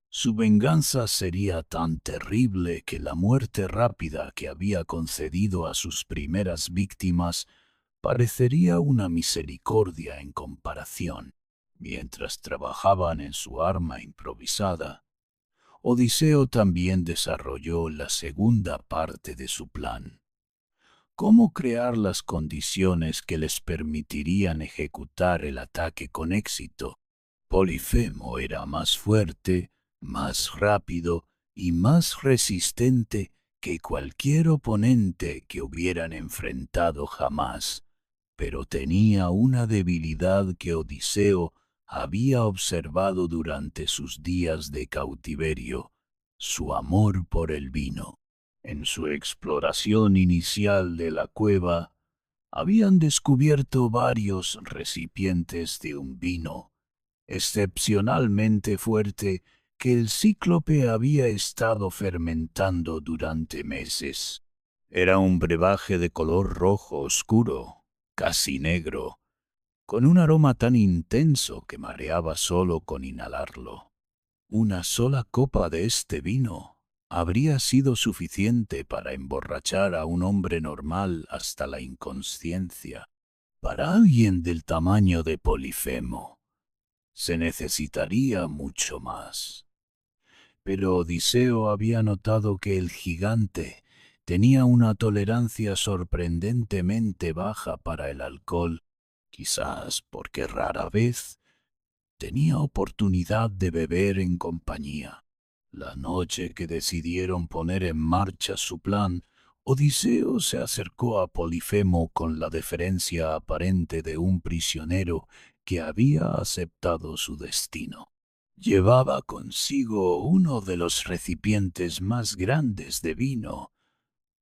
Speaker 1: su venganza sería tan terrible que la muerte rápida que había concedido a sus primeras víctimas parecería una misericordia en comparación. Mientras trabajaban en su arma improvisada, Odiseo también desarrolló la segunda parte de su plan: cómo crear las condiciones que les permitirían ejecutar el ataque con éxito. Polifemo era más fuerte, más rápido y más resistente que cualquier oponente que hubieran enfrentado jamás, pero tenía una debilidad que Odiseo había observado durante sus días de cautiverio: su amor por el vino. En su exploración inicial de la cueva, habían descubierto varios recipientes de un vino excepcionalmente fuerte que el cíclope había estado fermentando durante meses. Era un brebaje de color rojo oscuro, casi negro, con un aroma tan intenso que mareaba solo con inhalarlo. Una sola copa de este vino habría sido suficiente para emborrachar a un hombre normal hasta la inconsciencia. Para alguien del tamaño de Polifemo, se necesitaría mucho más. Pero Odiseo había notado que el gigante tenía una tolerancia sorprendentemente baja para el alcohol, quizás porque rara vez tenía oportunidad de beber en compañía. La noche que decidieron poner en marcha su plan, Odiseo se acercó a Polifemo con la deferencia aparente de un prisionero que había aceptado su destino. Llevaba consigo uno de los recipientes más grandes de vino,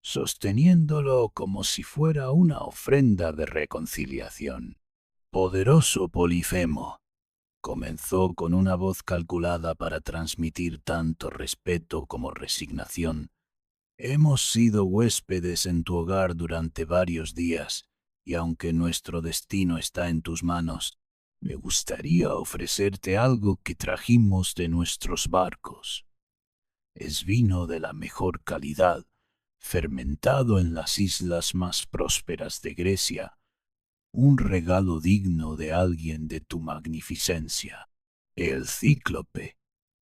Speaker 1: sosteniéndolo como si fuera una ofrenda de reconciliación. Poderoso Polifemo, comenzó con una voz calculada para transmitir tanto respeto como resignación. Hemos sido huéspedes en tu hogar durante varios días, y aunque nuestro destino está en tus manos, Me gustaría ofrecerte algo que trajimos de nuestros barcos. Es vino de la mejor calidad, fermentado en las islas más prósperas de Grecia, un regalo digno de alguien de tu magnificencia. El cíclope,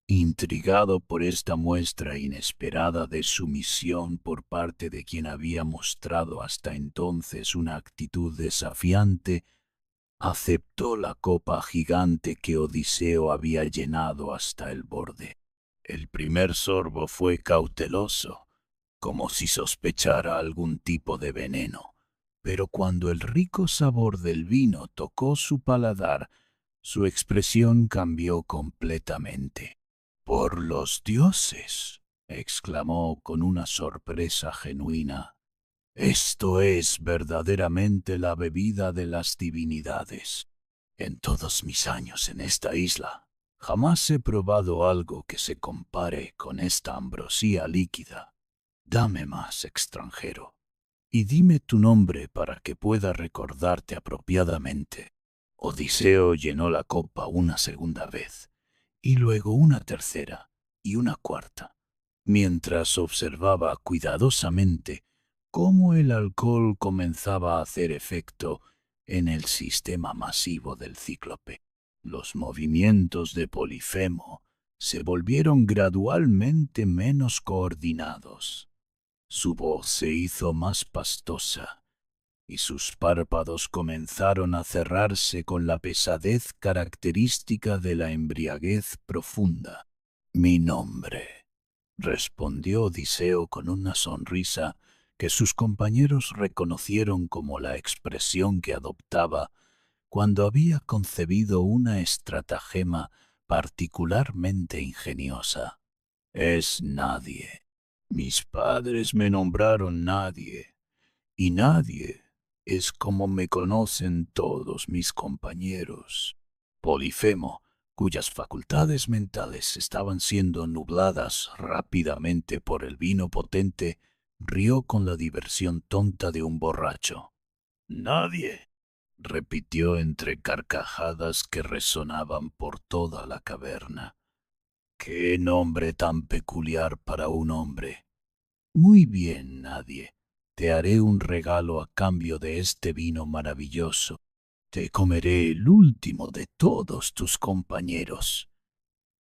Speaker 1: intrigado por esta muestra inesperada de sumisión por parte de quien había mostrado hasta entonces una actitud desafiante, aceptó la copa gigante que Odiseo había llenado hasta el borde. El primer sorbo fue cauteloso, como si sospechara algún tipo de veneno, pero cuando el rico sabor del vino tocó su paladar, su expresión cambió completamente. «¡Por los dioses!», exclamó con una sorpresa genuina. «Esto es verdaderamente la bebida de las divinidades. En todos mis años en esta isla, jamás he probado algo que se compare con esta ambrosía líquida. Dame más, extranjero, y dime tu nombre para que pueda recordarte apropiadamente». Odiseo llenó la copa una segunda vez, y luego una tercera y una cuarta, mientras observaba cuidadosamente cómo el alcohol comenzaba a hacer efecto en el sistema masivo del cíclope. Los movimientos de Polifemo se volvieron gradualmente menos coordinados. Su voz se hizo más pastosa y sus párpados comenzaron a cerrarse con la pesadez característica de la embriaguez profunda. «Mi nombre», respondió Odiseo con una sonrisa que sus compañeros reconocieron como la expresión que adoptaba cuando había concebido una estratagema particularmente ingeniosa. «Es Nadie. Mis padres me nombraron Nadie, y Nadie es como me conocen todos mis compañeros». Polifemo, cuyas facultades mentales estaban siendo nubladas rápidamente por el vino potente, rió con la diversión tonta de un borracho. «Nadie», repitió entre carcajadas que resonaban por toda la caverna. «Qué nombre tan peculiar para un hombre. Muy bien, Nadie. Te haré un regalo a cambio de este vino maravilloso. Te comeré el último de todos tus compañeros.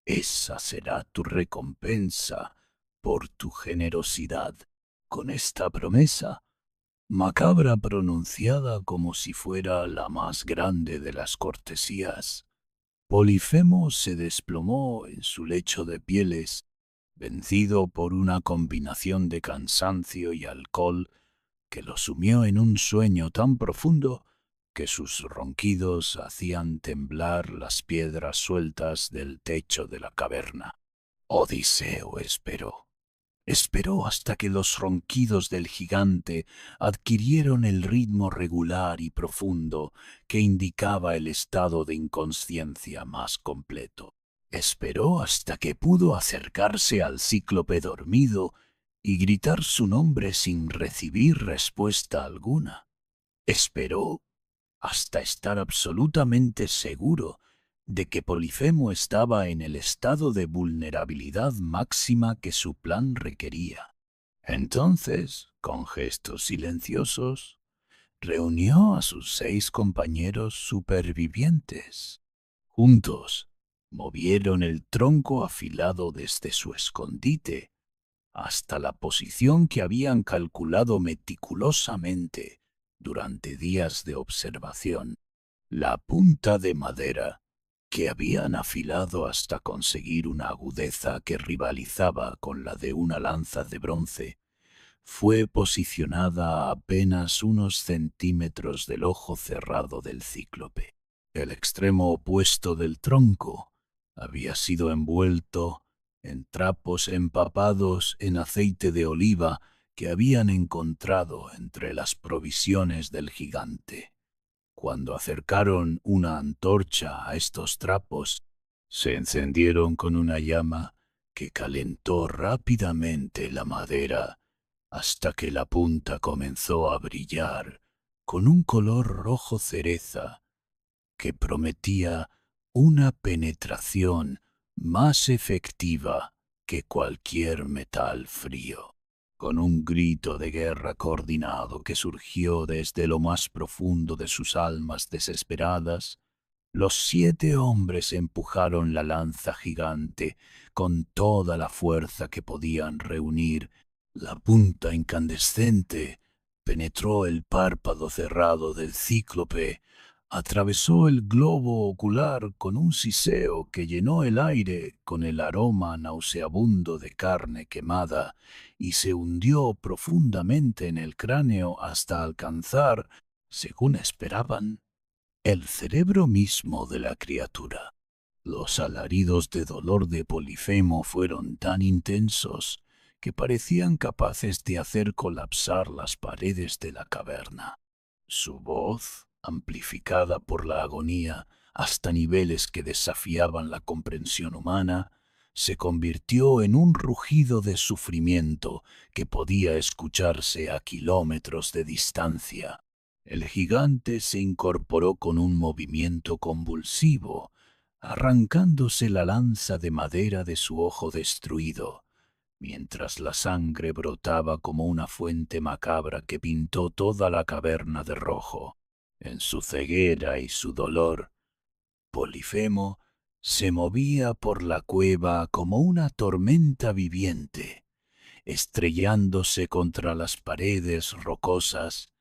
Speaker 1: Esa será tu recompensa por tu generosidad». Con esta promesa, macabra pronunciada como si fuera la más grande de las cortesías, Polifemo se desplomó en su lecho de pieles, vencido por una combinación de cansancio y alcohol que lo sumió en un sueño tan profundo que sus ronquidos hacían temblar las piedras sueltas del techo de la caverna. Odiseo esperó. Esperó hasta que los ronquidos del gigante adquirieron el ritmo regular y profundo que indicaba el estado de inconsciencia más completo. Esperó hasta que pudo acercarse al cíclope dormido y gritar su nombre sin recibir respuesta alguna. Esperó hasta estar absolutamente seguro de que Polifemo estaba en el estado de vulnerabilidad máxima que su plan requería. Entonces, con gestos silenciosos, reunió a sus 6 compañeros supervivientes. Juntos, movieron el tronco afilado desde su escondite hasta la posición que habían calculado meticulosamente durante días de observación. La punta de madera, que habían afilado hasta conseguir una agudeza que rivalizaba con la de una lanza de bronce, fue posicionada a apenas unos centímetros del ojo cerrado del cíclope. El extremo opuesto del tronco había sido envuelto en trapos empapados en aceite de oliva que habían encontrado entre las provisiones del gigante. Cuando acercaron una antorcha a estos trapos, se encendieron con una llama que calentó rápidamente la madera hasta que la punta comenzó a brillar con un color rojo cereza que prometía una penetración más efectiva que cualquier metal frío. Con un grito de guerra coordinado que surgió desde lo más profundo de sus almas desesperadas, los 7 hombres empujaron la lanza gigante con toda la fuerza que podían reunir. La punta incandescente penetró el párpado cerrado del cíclope, atravesó el globo ocular con un siseo que llenó el aire con el aroma nauseabundo de carne quemada y se hundió profundamente en el cráneo hasta alcanzar, según esperaban, el cerebro mismo de la criatura. Los alaridos de dolor de Polifemo fueron tan intensos que parecían capaces de hacer colapsar las paredes de la caverna. Su voz, amplificada por la agonía hasta niveles que desafiaban la comprensión humana, se convirtió en un rugido de sufrimiento que podía escucharse a kilómetros de distancia. El gigante se incorporó con un movimiento convulsivo, arrancándose la lanza de madera de su ojo destruido, mientras la sangre brotaba como una fuente macabra que pintó toda la caverna de rojo. En su ceguera y su dolor, Polifemo se movía por la cueva como una tormenta viviente, estrellándose contra las paredes rocosas,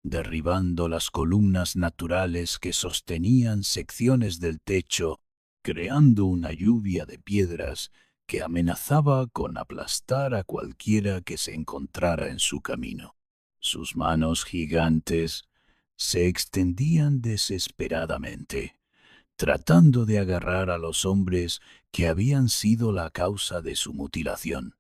Speaker 1: derribando las columnas naturales que sostenían secciones del techo, creando una lluvia de piedras que amenazaba con aplastar a cualquiera que se encontrara en su camino. Sus manos gigantes se extendían desesperadamente, tratando de agarrar a los hombres que habían sido la causa de su mutilación,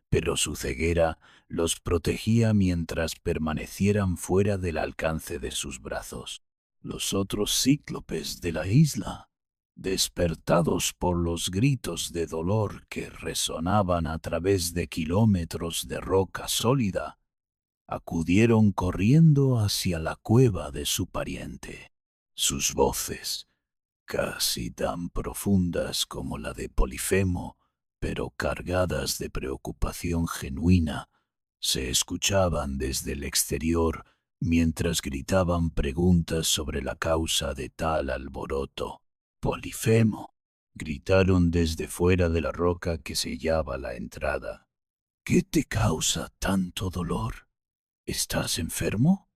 Speaker 1: pero su ceguera los protegía mientras permanecieran fuera del alcance de sus brazos. Los otros cíclopes de la isla, despertados por los gritos de dolor que resonaban a través de kilómetros de roca sólida, acudieron corriendo hacia la cueva de su pariente. Sus voces, casi tan profundas como la de Polifemo, pero cargadas de preocupación genuina, se escuchaban desde el exterior mientras gritaban preguntas sobre la causa de tal alboroto. «Polifemo», gritaron desde fuera de la roca que sellaba la entrada. «¿Qué te causa tanto dolor? ¿Estás enfermo?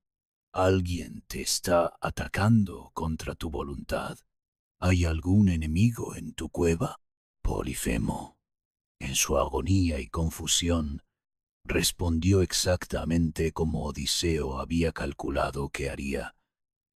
Speaker 1: ¿Alguien te está atacando contra tu voluntad? ¿Hay algún enemigo en tu cueva?» Polifemo, en su agonía y confusión, respondió exactamente como Odiseo había calculado que haría.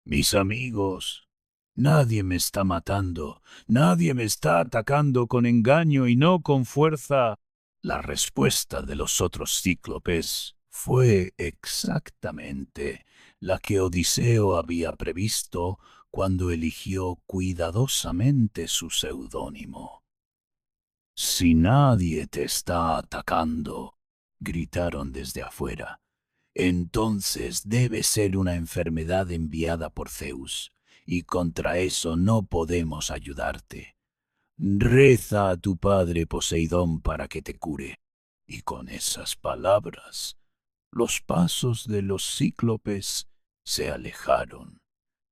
Speaker 1: «Mis amigos, nadie me está matando, nadie me está atacando con engaño y no con fuerza». La respuesta de los otros cíclopes fue exactamente la que Odiseo había previsto cuando eligió cuidadosamente su seudónimo. «Si nadie te está atacando», gritaron desde afuera, «entonces debe ser una enfermedad enviada por Zeus, y contra eso no podemos ayudarte. Reza a tu padre Poseidón para que te cure». Y con esas palabras, los pasos de los cíclopes se alejaron,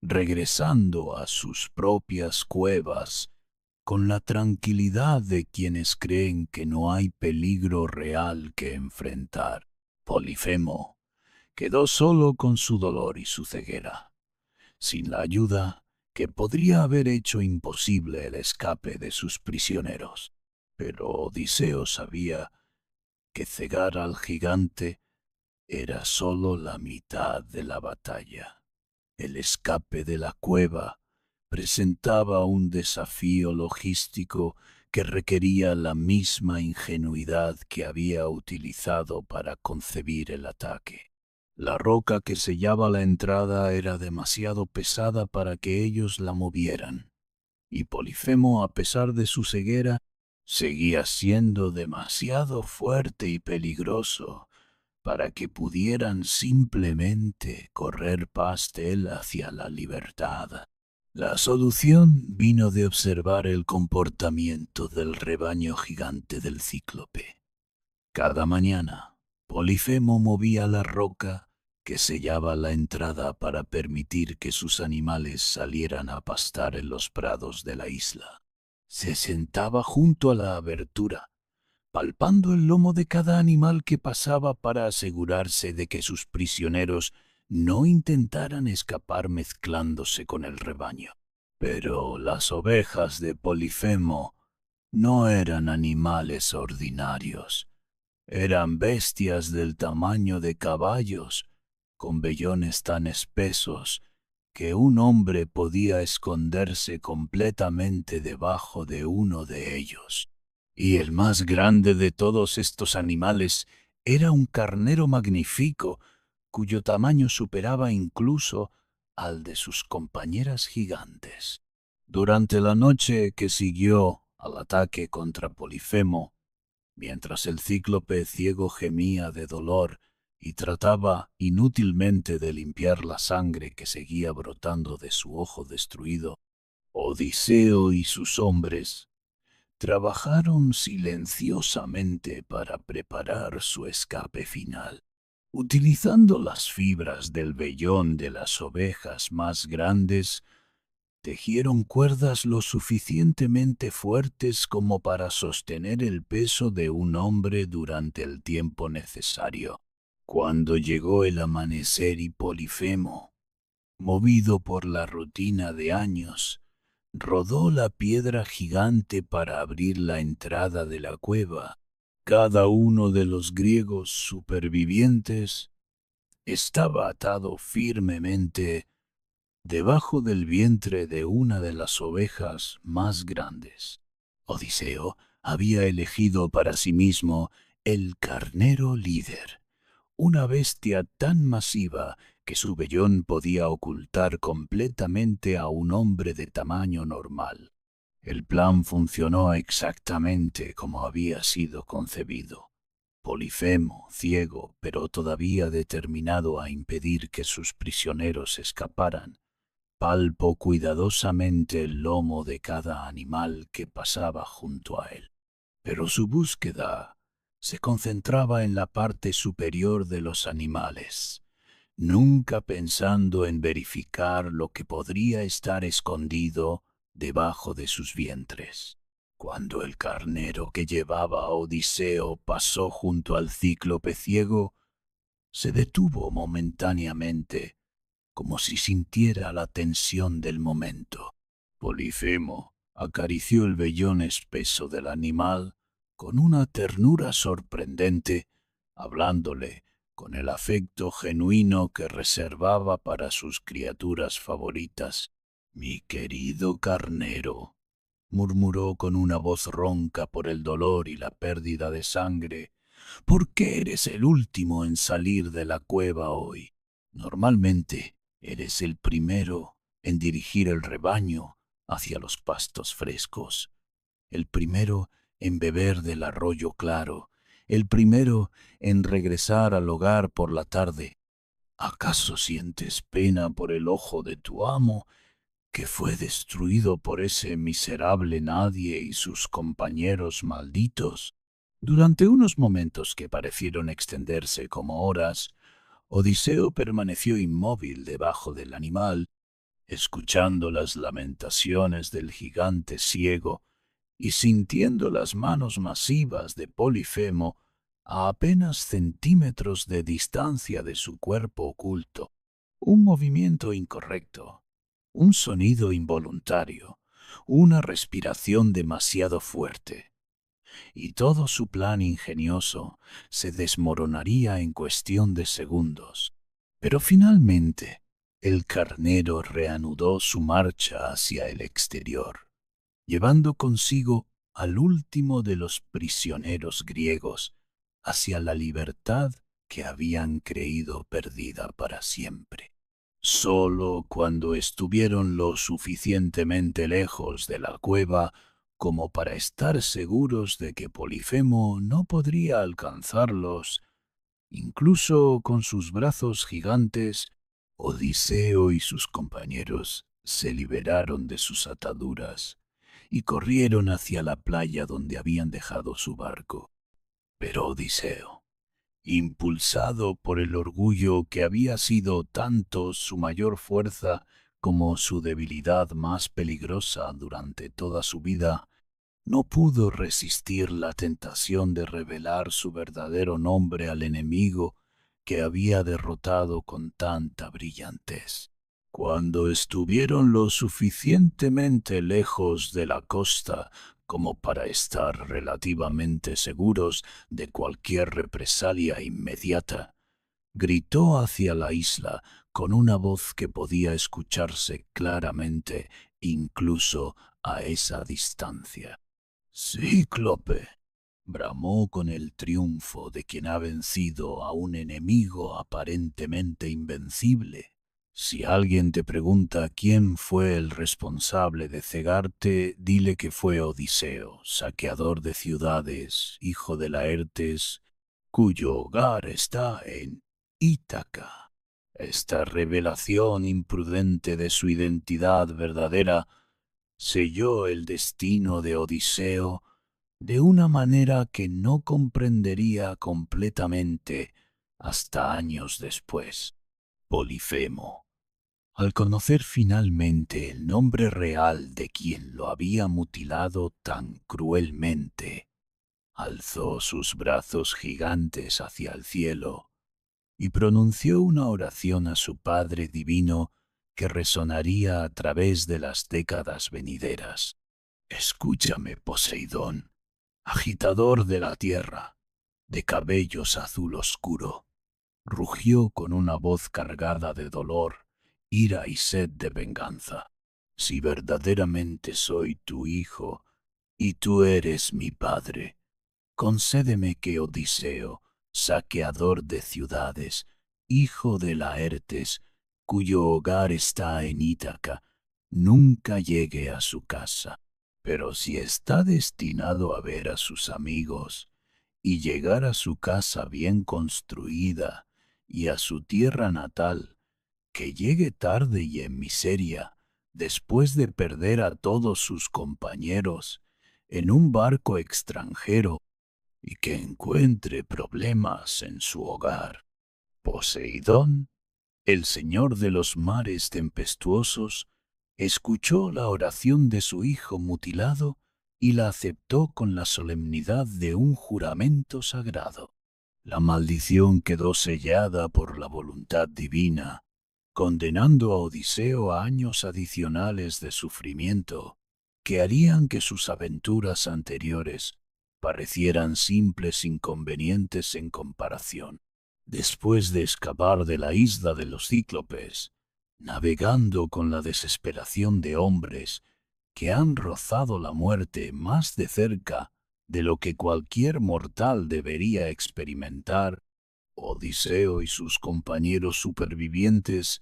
Speaker 1: regresando a sus propias cuevas con la tranquilidad de quienes creen que no hay peligro real que enfrentar. Polifemo quedó solo con su dolor y su ceguera, sin la ayuda que podría haber hecho imposible el escape de sus prisioneros. Pero Odiseo sabía que cegar al gigante era solo la mitad de la batalla. El escape de la cueva presentaba un desafío logístico que requería la misma ingenuidad que había utilizado para concebir el ataque. La roca que sellaba la entrada era demasiado pesada para que ellos la movieran, y Polifemo, a pesar de su ceguera, seguía siendo demasiado fuerte y peligroso para que pudieran simplemente correr past él hacia la libertad. La solución vino de observar el comportamiento del rebaño gigante del cíclope. Cada mañana, Polifemo movía la roca que sellaba la entrada para permitir que sus animales salieran a pastar en los prados de la isla. Se sentaba junto a la abertura, palpando el lomo de cada animal que pasaba para asegurarse de que sus prisioneros no intentaran escapar mezclándose con el rebaño. Pero las ovejas de Polifemo no eran animales ordinarios. Eran bestias del tamaño de caballos, con vellones tan espesos que un hombre podía esconderse completamente debajo de uno de ellos. Y el más grande de todos estos animales era un carnero magnífico, cuyo tamaño superaba incluso al de sus compañeras gigantes. Durante la noche que siguió al ataque contra Polifemo, mientras el cíclope ciego gemía de dolor y trataba inútilmente de limpiar la sangre que seguía brotando de su ojo destruido, Odiseo y sus hombres trabajaron silenciosamente para preparar su escape final. Utilizando las fibras del vellón de las ovejas más grandes, tejieron cuerdas lo suficientemente fuertes como para sostener el peso de un hombre durante el tiempo necesario. Cuando llegó el amanecer y Polifemo, movido por la rutina de años, rodó la piedra gigante para abrir la entrada de la cueva, cada uno de los griegos supervivientes estaba atado firmemente debajo del vientre de una de las ovejas más grandes. Odiseo había elegido para sí mismo el carnero líder, una bestia tan masiva que su vellón podía ocultar completamente a un hombre de tamaño normal. El plan funcionó exactamente como había sido concebido. Polifemo, ciego, pero todavía determinado a impedir que sus prisioneros escaparan, palpó cuidadosamente el lomo de cada animal que pasaba junto a él. Pero su búsqueda se concentraba en la parte superior de los animales, nunca pensando en verificar lo que podría estar escondido debajo de sus vientres. Cuando el carnero que llevaba a Odiseo pasó junto al cíclope ciego, se detuvo momentáneamente, como si sintiera la tensión del momento. Polifemo acarició el vellón espeso del animal con una ternura sorprendente, hablándole con el afecto genuino que reservaba para sus criaturas favoritas. «Mi querido carnero», murmuró con una voz ronca por el dolor y la pérdida de sangre, «¿por qué eres el último en salir de la cueva hoy? Normalmente eres el primero en dirigir el rebaño hacia los pastos frescos, el primero en beber del arroyo claro, el primero en regresar al hogar por la tarde. ¿Acaso sientes pena por el ojo de tu amo, que fue destruido por ese miserable nadie y sus compañeros malditos?» Durante unos momentos que parecieron extenderse como horas, Odiseo permaneció inmóvil debajo del animal, escuchando las lamentaciones del gigante ciego y sintiendo las manos masivas de Polifemo a apenas centímetros de distancia de su cuerpo oculto. Un movimiento incorrecto, un sonido involuntario, una respiración demasiado fuerte, y todo su plan ingenioso se desmoronaría en cuestión de segundos. Pero finalmente, el carnero reanudó su marcha hacia el exterior, llevando consigo al último de los prisioneros griegos hacia la libertad que habían creído perdida para siempre. Solo cuando estuvieron lo suficientemente lejos de la cueva como para estar seguros de que Polifemo no podría alcanzarlos, incluso con sus brazos gigantes, Odiseo y sus compañeros se liberaron de sus ataduras y corrieron hacia la playa donde habían dejado su barco. Pero Odiseo, impulsado por el orgullo que había sido tanto su mayor fuerza como su debilidad más peligrosa durante toda su vida, no pudo resistir la tentación de revelar su verdadero nombre al enemigo que había derrotado con tanta brillantez. Cuando estuvieron lo suficientemente lejos de la costa como para estar relativamente seguros de cualquier represalia inmediata, gritó hacia la isla con una voz que podía escucharse claramente incluso a esa distancia. Cíclope, bramó con el triunfo de quien ha vencido a un enemigo aparentemente invencible. Si alguien te pregunta quién fue el responsable de cegarte, dile que fue Odiseo, saqueador de ciudades, hijo de Laertes, cuyo hogar está en Ítaca. Esta revelación imprudente de su identidad verdadera selló el destino de Odiseo de una manera que no comprendería completamente hasta años después. Polifemo, al conocer finalmente el nombre real de quien lo había mutilado tan cruelmente, alzó sus brazos gigantes hacia el cielo y pronunció una oración a su Padre Divino que resonaría a través de las décadas venideras. Escúchame, Poseidón, agitador de la tierra, de cabellos azul oscuro. Rugió con una voz cargada de dolor, ira y sed de venganza. Si verdaderamente soy tu hijo y tú eres mi padre, concédeme que Odiseo, saqueador de ciudades, hijo de Laertes, cuyo hogar está en Ítaca, nunca llegue a su casa. Pero si está destinado a ver a sus amigos y llegar a su casa bien construida y a su tierra natal, que llegue tarde y en miseria, después de perder a todos sus compañeros en un barco extranjero y que encuentre problemas en su hogar. Poseidón, el señor de los mares tempestuosos, escuchó la oración de su hijo mutilado y la aceptó con la solemnidad de un juramento sagrado. La maldición quedó sellada por la voluntad divina, condenando a Odiseo a años adicionales de sufrimiento que harían que sus aventuras anteriores parecieran simples inconvenientes en comparación. Después de escapar de la isla de los cíclopes, navegando con la desesperación de hombres que han rozado la muerte más de cerca de lo que cualquier mortal debería experimentar, Odiseo y sus compañeros supervivientes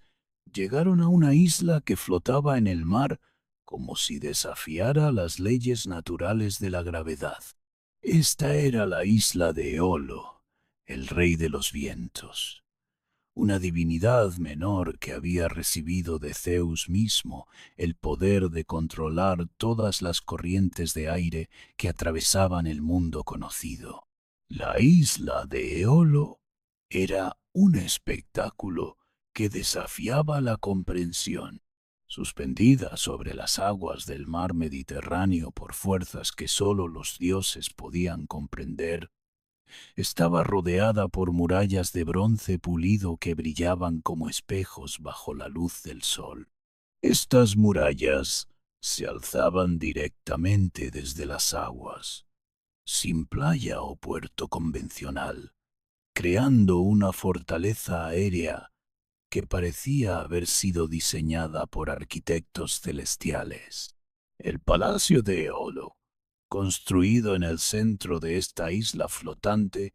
Speaker 1: llegaron a una isla que flotaba en el mar como si desafiara las leyes naturales de la gravedad. Esta era la isla de Eolo, el rey de los vientos, una divinidad menor que había recibido de Zeus mismo el poder de controlar todas las corrientes de aire que atravesaban el mundo conocido. La isla de Eolo era un espectáculo que desafiaba la comprensión. Suspendida sobre las aguas del mar Mediterráneo por fuerzas que sólo los dioses podían comprender, estaba rodeada por murallas de bronce pulido que brillaban como espejos bajo la luz del sol. Estas murallas se alzaban directamente desde las aguas, sin playa o puerto convencional, creando una fortaleza aérea que parecía haber sido diseñada por arquitectos celestiales. El palacio de Eolo, construido en el centro de esta isla flotante,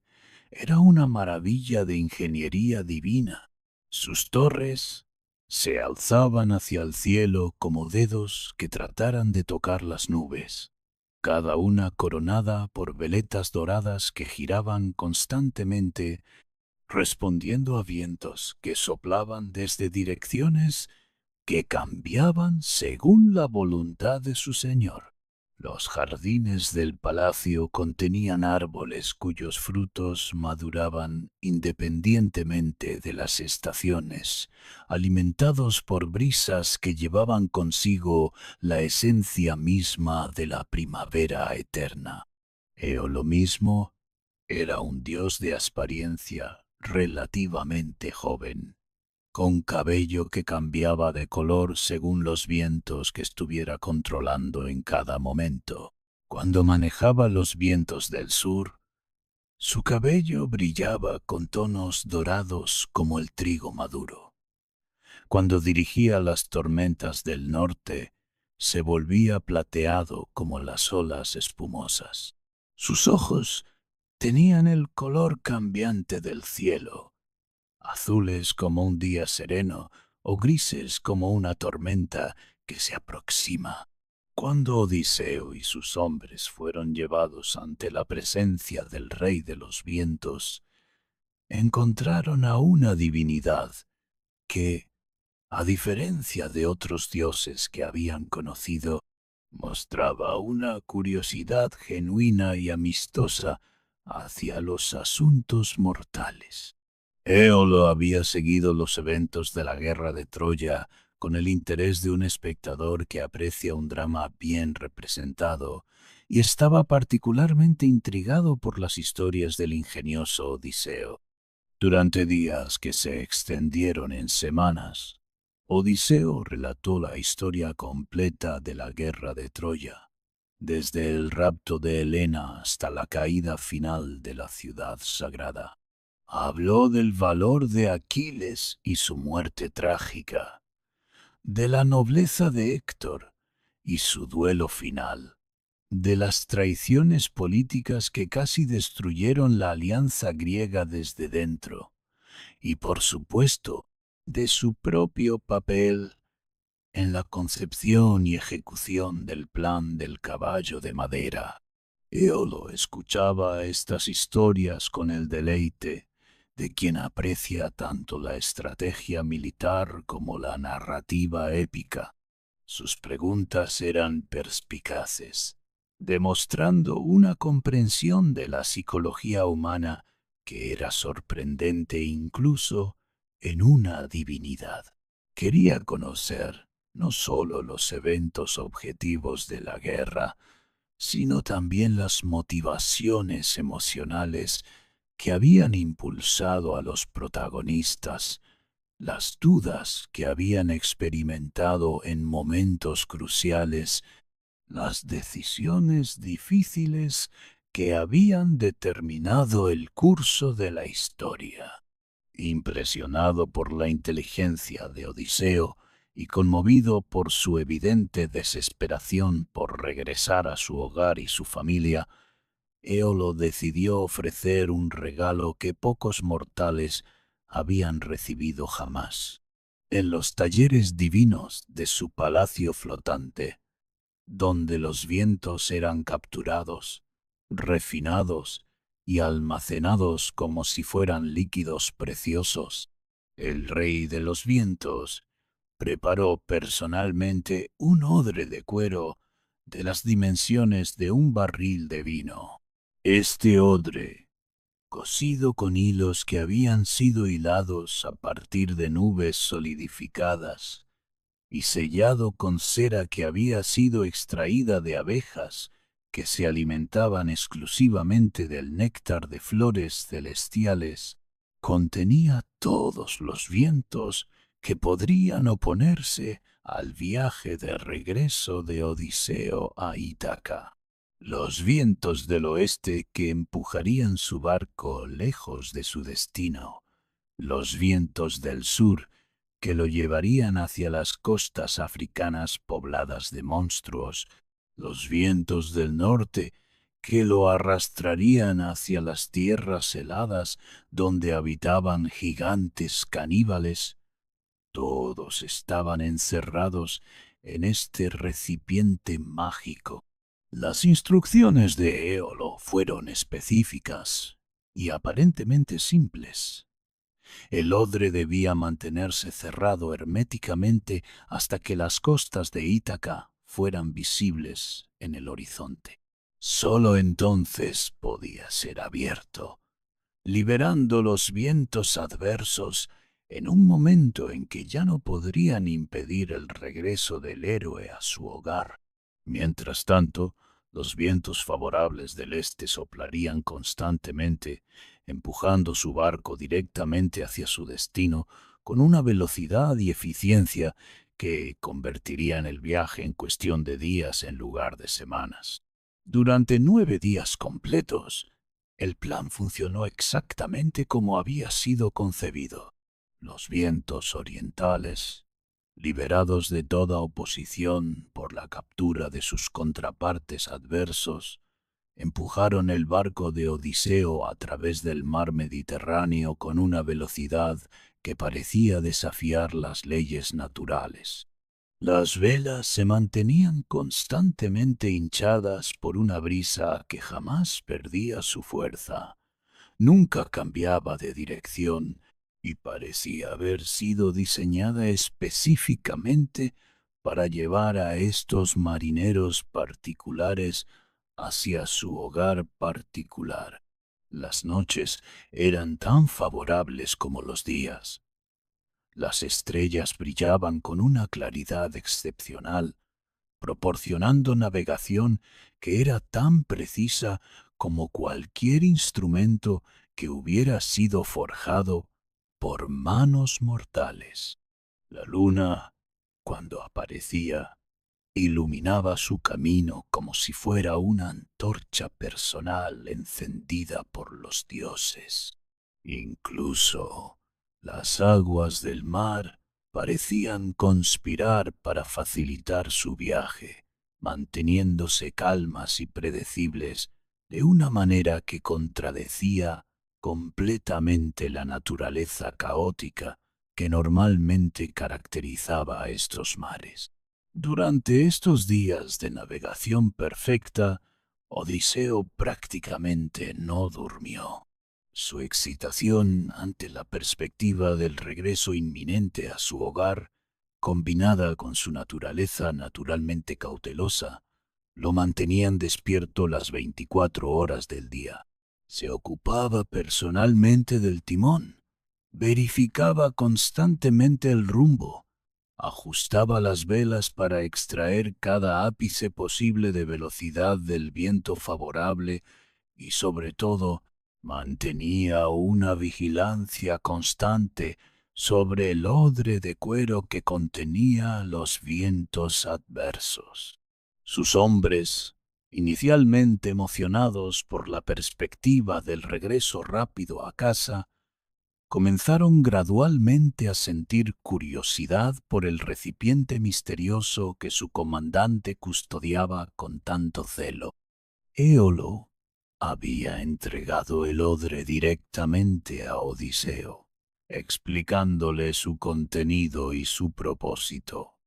Speaker 1: era una maravilla de ingeniería divina. Sus torres se alzaban hacia el cielo como dedos que trataran de tocar las nubes, cada una coronada por veletas doradas que giraban constantemente, respondiendo a vientos que soplaban desde direcciones que cambiaban según la voluntad de su señor. Los jardines del palacio contenían árboles cuyos frutos maduraban independientemente de las estaciones, alimentados por brisas que llevaban consigo la esencia misma de la primavera eterna. Éolo mismo era un dios de apariencia relativamente joven, con cabello que cambiaba de color según los vientos que estuviera controlando en cada momento. Cuando manejaba los vientos del sur, su cabello brillaba con tonos dorados como el trigo maduro. Cuando dirigía las tormentas del norte, se volvía plateado como las olas espumosas. Sus ojos tenían el color cambiante del cielo, azules como un día sereno o grises como una tormenta que se aproxima. Cuando Odiseo y sus hombres fueron llevados ante la presencia del Rey de los Vientos, encontraron a una divinidad que, a diferencia de otros dioses que habían conocido, mostraba una curiosidad genuina y amistosa hacia los asuntos mortales. Éolo había seguido los eventos de la guerra de Troya con el interés de un espectador que aprecia un drama bien representado, y estaba particularmente intrigado por las historias del ingenioso Odiseo. Durante días que se extendieron en semanas, Odiseo relató la historia completa de la guerra de Troya, desde el rapto de Helena hasta la caída final de la ciudad sagrada. Habló del valor de Aquiles y su muerte trágica, de la nobleza de Héctor y su duelo final, de las traiciones políticas que casi destruyeron la alianza griega desde dentro, y por supuesto, de su propio papel en la concepción y ejecución del plan del caballo de madera. Éolo escuchaba estas historias con el deleite de quien aprecia tanto la estrategia militar como la narrativa épica. Sus preguntas eran perspicaces, demostrando una comprensión de la psicología humana que era sorprendente incluso en una divinidad. Quería conocer no solo los eventos objetivos de la guerra, sino también las motivaciones emocionales que habían impulsado a los protagonistas, las dudas que habían experimentado en momentos cruciales, las decisiones difíciles que habían determinado el curso de la historia. Impresionado por la inteligencia de Odiseo y conmovido por su evidente desesperación por regresar a su hogar y su familia, Éolo decidió ofrecer un regalo que pocos mortales habían recibido jamás. En los talleres divinos de su palacio flotante, donde los vientos eran capturados, refinados y almacenados como si fueran líquidos preciosos, el Rey de los Vientos preparó personalmente un odre de cuero de las dimensiones de un barril de vino. Este odre, cosido con hilos que habían sido hilados a partir de nubes solidificadas y sellado con cera que había sido extraída de abejas que se alimentaban exclusivamente del néctar de flores celestiales, contenía todos los vientos que podrían oponerse al viaje de regreso de Odiseo a Ítaca. Los vientos del oeste que empujarían su barco lejos de su destino, los vientos del sur que lo llevarían hacia las costas africanas pobladas de monstruos, los vientos del norte que lo arrastrarían hacia las tierras heladas donde habitaban gigantes caníbales. Todos estaban encerrados en este recipiente mágico. Las instrucciones de Éolo fueron específicas y aparentemente simples. El odre debía mantenerse cerrado herméticamente hasta que las costas de Ítaca fueran visibles en el horizonte. Solo entonces podía ser abierto, liberando los vientos adversos en un momento en que ya no podrían impedir el regreso del héroe a su hogar. Mientras tanto, los vientos favorables del este soplarían constantemente, empujando su barco directamente hacia su destino con una velocidad y eficiencia que convertirían el viaje en cuestión de días en lugar de semanas. Durante 9 días completos, el plan funcionó exactamente como había sido concebido. Los vientos orientales, liberados de toda oposición por la captura de sus contrapartes adversos, empujaron el barco de Odiseo a través del mar Mediterráneo con una velocidad que parecía desafiar las leyes naturales. Las velas se mantenían constantemente hinchadas por una brisa que jamás perdía su fuerza, nunca cambiaba de dirección y parecía haber sido diseñada específicamente para llevar a estos marineros particulares hacia su hogar particular. Las noches eran tan favorables como los días. Las estrellas brillaban con una claridad excepcional, proporcionando navegación que era tan precisa como cualquier instrumento que hubiera sido forjado por manos mortales. La luna, cuando aparecía, iluminaba su camino como si fuera una antorcha personal encendida por los dioses. Incluso las aguas del mar parecían conspirar para facilitar su viaje, manteniéndose calmas y predecibles de una manera que contradecía completamente la naturaleza caótica que normalmente caracterizaba a estos mares. Durante estos días de navegación perfecta, Odiseo prácticamente no durmió. Su excitación ante la perspectiva del regreso inminente a su hogar, combinada con su naturaleza naturalmente cautelosa, lo mantenían despierto las 24 horas del día. Se ocupaba personalmente del timón, verificaba constantemente el rumbo, ajustaba las velas para extraer cada ápice posible de velocidad del viento favorable y, sobre todo, mantenía una vigilancia constante sobre el odre de cuero que contenía los vientos adversos. Sus hombres, inicialmente emocionados por la perspectiva del regreso rápido a casa, comenzaron gradualmente a sentir curiosidad por el recipiente misterioso que su comandante custodiaba con tanto celo. Éolo había entregado el odre directamente a Odiseo, explicándole su contenido y su propósito.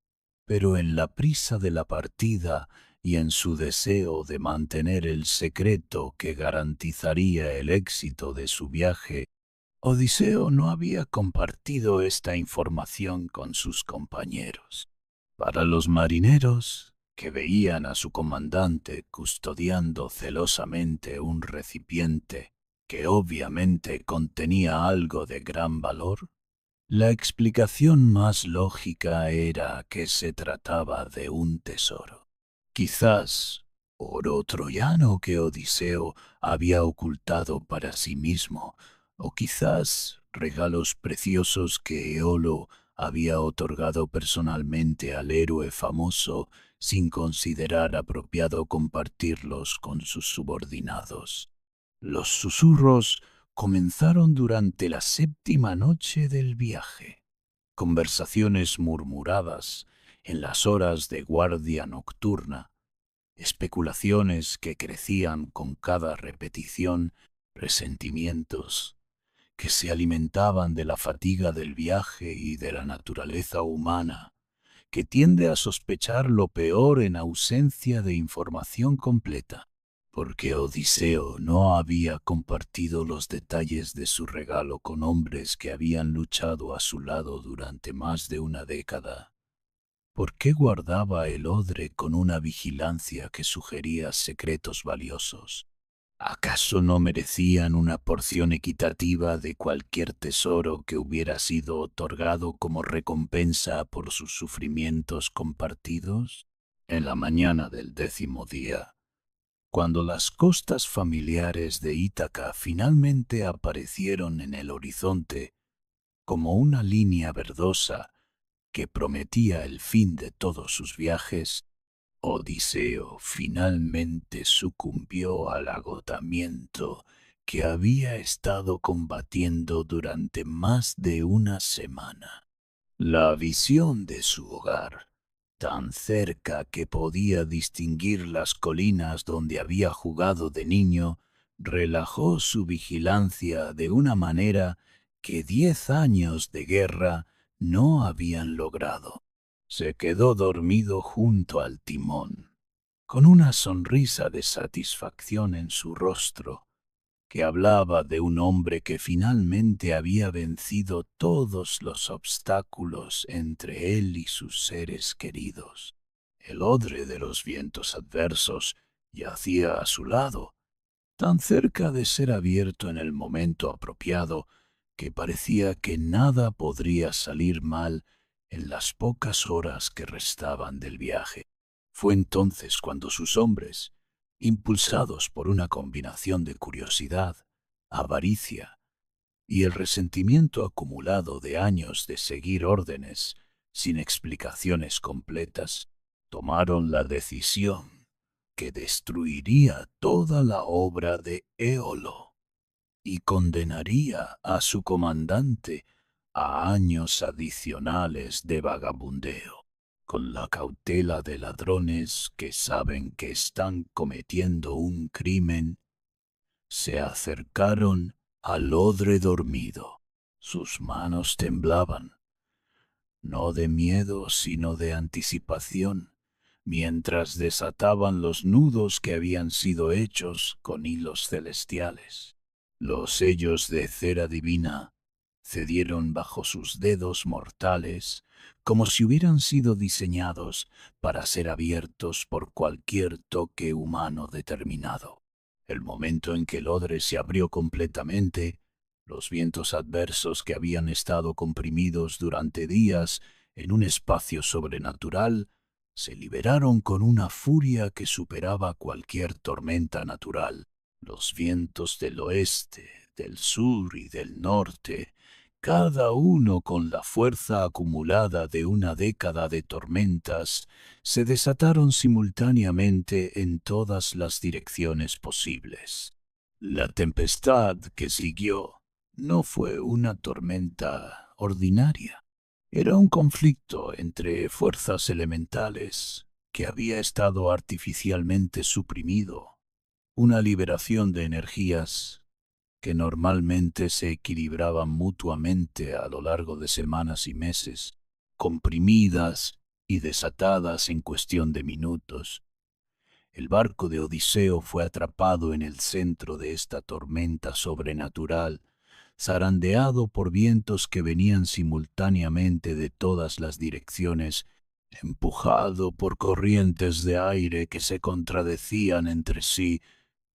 Speaker 1: Pero en la prisa de la partida y en su deseo de mantener el secreto que garantizaría el éxito de su viaje, Odiseo no había compartido esta información con sus compañeros. Para los marineros, que veían a su comandante custodiando celosamente un recipiente que obviamente contenía algo de gran valor, la explicación más lógica era que se trataba de un tesoro. Quizás oro troyano que Odiseo había ocultado para sí mismo, o quizás regalos preciosos que Eolo había otorgado personalmente al héroe famoso sin considerar apropiado compartirlos con sus subordinados. Los susurros comenzaron durante la 7ª noche del viaje. Conversaciones murmuradas en las horas de guardia nocturna, especulaciones que crecían con cada repetición, resentimientos que se alimentaban de la fatiga del viaje y de la naturaleza humana, que tiende a sospechar lo peor en ausencia de información completa. porque Odiseo no había compartido los detalles de su regalo con hombres que habían luchado a su lado durante más de una década. ¿Por qué guardaba el odre con una vigilancia que sugería secretos valiosos? ¿Acaso no merecían una porción equitativa de cualquier tesoro que hubiera sido otorgado como recompensa por sus sufrimientos compartidos? En la mañana del 10º día, cuando las costas familiares de Ítaca finalmente aparecieron en el horizonte como una línea verdosa que prometía el fin de todos sus viajes, Odiseo finalmente sucumbió al agotamiento que había estado combatiendo durante más de una semana. La visión de su hogar, tan cerca que podía distinguir las colinas donde había jugado de niño, relajó su vigilancia de una manera que 10 años de guerra no habían logrado. Se quedó dormido junto al timón, con una sonrisa de satisfacción en su rostro, que hablaba de un hombre que finalmente había vencido todos los obstáculos entre él y sus seres queridos. El odre de los vientos adversos yacía a su lado, tan cerca de ser abierto en el momento apropiado que parecía que nada podría salir mal en las pocas horas que restaban del viaje. Fue entonces cuando sus hombres, impulsados por una combinación de curiosidad, avaricia y el resentimiento acumulado de años de seguir órdenes sin explicaciones completas, tomaron la decisión que destruiría toda la obra de Éolo y condenaría a su comandante a años adicionales de vagabundeo. Con la cautela de ladrones que saben que están cometiendo un crimen, se acercaron al odre dormido. Sus manos temblaban, no de miedo sino de anticipación, mientras desataban los nudos que habían sido hechos con hilos celestiales. Los sellos de cera divina cedieron bajo sus dedos mortales, como si hubieran sido diseñados para ser abiertos por cualquier toque humano determinado. El momento en que el odre se abrió completamente, los vientos adversos que habían estado comprimidos durante días en un espacio sobrenatural se liberaron con una furia que superaba cualquier tormenta natural. Los vientos del oeste, del sur y del norte, cada uno con la fuerza acumulada de una década de tormentas, se desataron simultáneamente en todas las direcciones posibles. La tempestad que siguió no fue una tormenta ordinaria. Era un conflicto entre fuerzas elementales que había estado artificialmente suprimido, una liberación de energías que normalmente se equilibraban mutuamente a lo largo de semanas y meses, comprimidas y desatadas en cuestión de minutos. El barco de Odiseo fue atrapado en el centro de esta tormenta sobrenatural, zarandeado por vientos que venían simultáneamente de todas las direcciones, empujado por corrientes de aire que se contradecían entre sí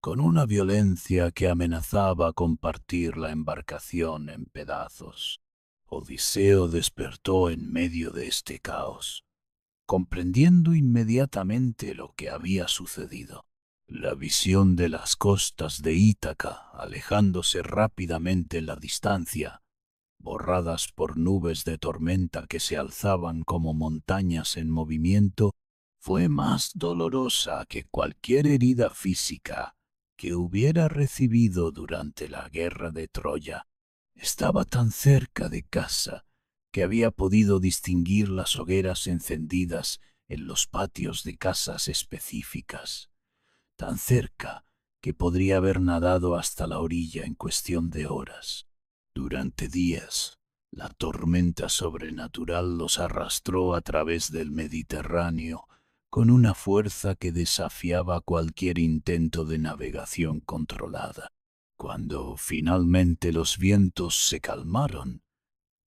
Speaker 1: con una violencia que amenazaba con partir la embarcación en pedazos. Odiseo despertó en medio de este caos, comprendiendo inmediatamente lo que había sucedido. La visión de las costas de Ítaca alejándose rápidamente en la distancia, borradas por nubes de tormenta que se alzaban como montañas en movimiento, fue más dolorosa que cualquier herida física que hubiera recibido durante la guerra de Troya. Estaba tan cerca de casa que había podido distinguir las hogueras encendidas en los patios de casas específicas, tan cerca que podría haber nadado hasta la orilla en cuestión de horas. Durante días, la tormenta sobrenatural los arrastró a través del Mediterráneo con una fuerza que desafiaba cualquier intento de navegación controlada. Cuando finalmente los vientos se calmaron,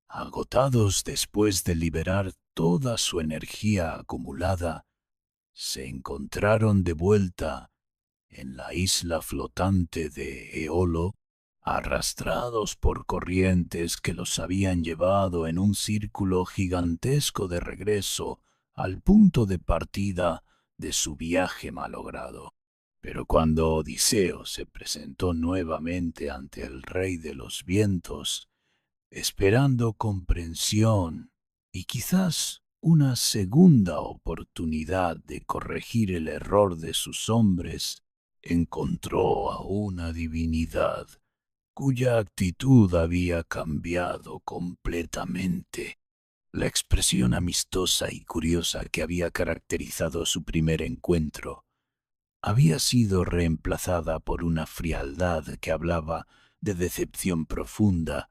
Speaker 1: agotados después de liberar toda su energía acumulada, se encontraron de vuelta en la isla flotante de Eolo, arrastrados por corrientes que los habían llevado en un círculo gigantesco de regreso al punto de partida de su viaje malogrado. Pero cuando Odiseo se presentó nuevamente ante el rey de los vientos, esperando comprensión y quizás una segunda oportunidad de corregir el error de sus hombres, encontró a una divinidad cuya actitud había cambiado completamente. La expresión amistosa y curiosa que había caracterizado su primer encuentro había sido reemplazada por una frialdad que hablaba de decepción profunda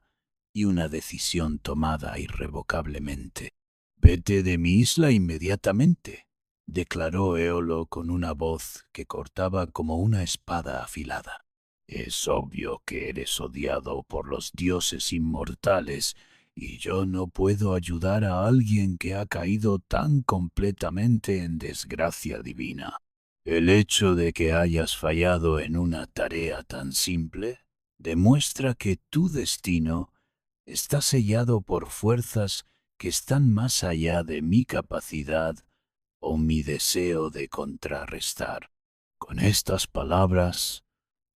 Speaker 1: y una decisión tomada irrevocablemente. «Vete de mi isla inmediatamente», declaró Éolo con una voz que cortaba como una espada afilada. «Es obvio que eres odiado por los dioses inmortales, y yo no puedo ayudar a alguien que ha caído tan completamente en desgracia divina. El hecho de que hayas fallado en una tarea tan simple demuestra que tu destino está sellado por fuerzas que están más allá de mi capacidad o mi deseo de contrarrestar». Con estas palabras,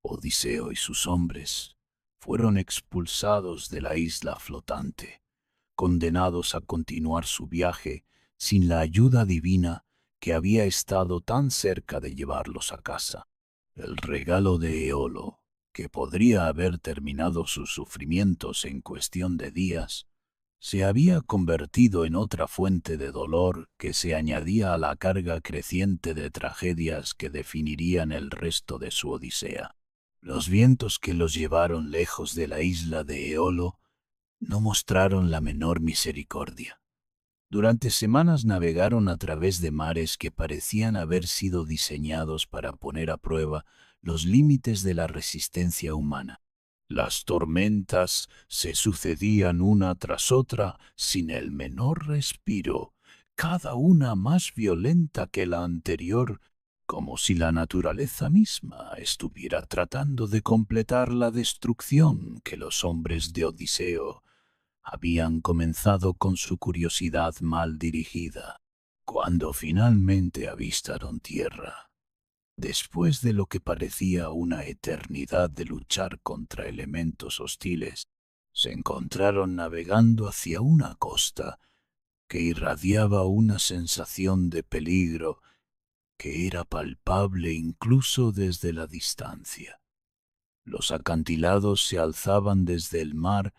Speaker 1: Odiseo y sus hombres fueron expulsados de la isla flotante, condenados a continuar su viaje sin la ayuda divina que había estado tan cerca de llevarlos a casa. El regalo de Eolo, que podría haber terminado sus sufrimientos en cuestión de días, se había convertido en otra fuente de dolor que se añadía a la carga creciente de tragedias que definirían el resto de su odisea. Los vientos que los llevaron lejos de la isla de Eolo no mostraron la menor misericordia. Durante semanas navegaron a través de mares que parecían haber sido diseñados para poner a prueba los límites de la resistencia humana. Las tormentas se sucedían una tras otra sin el menor respiro, cada una más violenta que la anterior, como si la naturaleza misma estuviera tratando de completar la destrucción que los hombres de Odiseo habían comenzado con su curiosidad mal dirigida. Cuando finalmente avistaron tierra, después de lo que parecía una eternidad de luchar contra elementos hostiles, se encontraron navegando hacia una costa que irradiaba una sensación de peligro que era palpable incluso desde la distancia. Los acantilados se alzaban desde el mar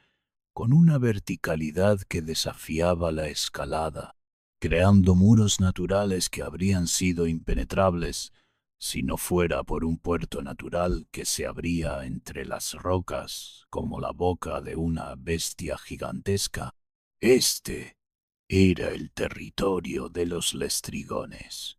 Speaker 1: con una verticalidad que desafiaba la escalada, creando muros naturales que habrían sido impenetrables si no fuera por un puerto natural que se abría entre las rocas como la boca de una bestia gigantesca. Este era el territorio de los lestrigones,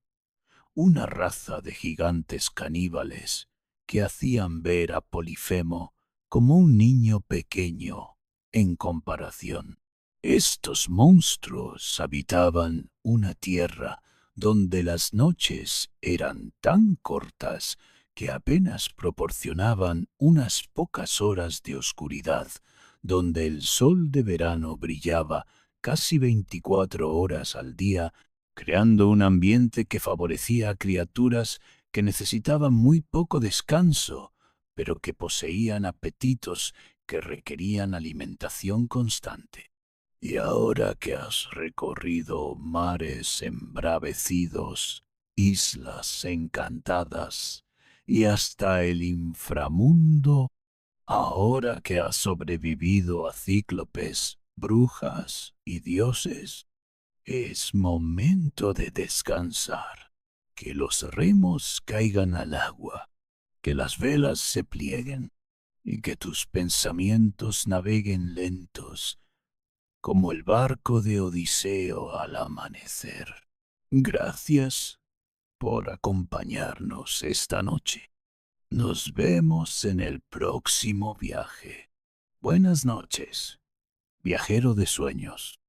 Speaker 1: una raza de gigantes caníbales que hacían ver a Polifemo como un niño pequeño en comparación. Estos monstruos habitaban una tierra donde las noches eran tan cortas que apenas proporcionaban unas pocas horas de oscuridad, donde el sol de verano brillaba casi 24 horas al día, creando un ambiente que favorecía a criaturas que necesitaban muy poco descanso, pero que poseían apetitos que requerían alimentación constante. Y ahora que has recorrido mares embravecidos, islas encantadas y hasta el inframundo, ahora que has sobrevivido a cíclopes, brujas y dioses, es momento de descansar. Que los remos caigan al agua, que las velas se plieguen y que tus pensamientos naveguen lentos como el barco de Odiseo al amanecer. Gracias por acompañarnos esta noche. Nos vemos en el próximo viaje. Buenas noches, viajero de sueños.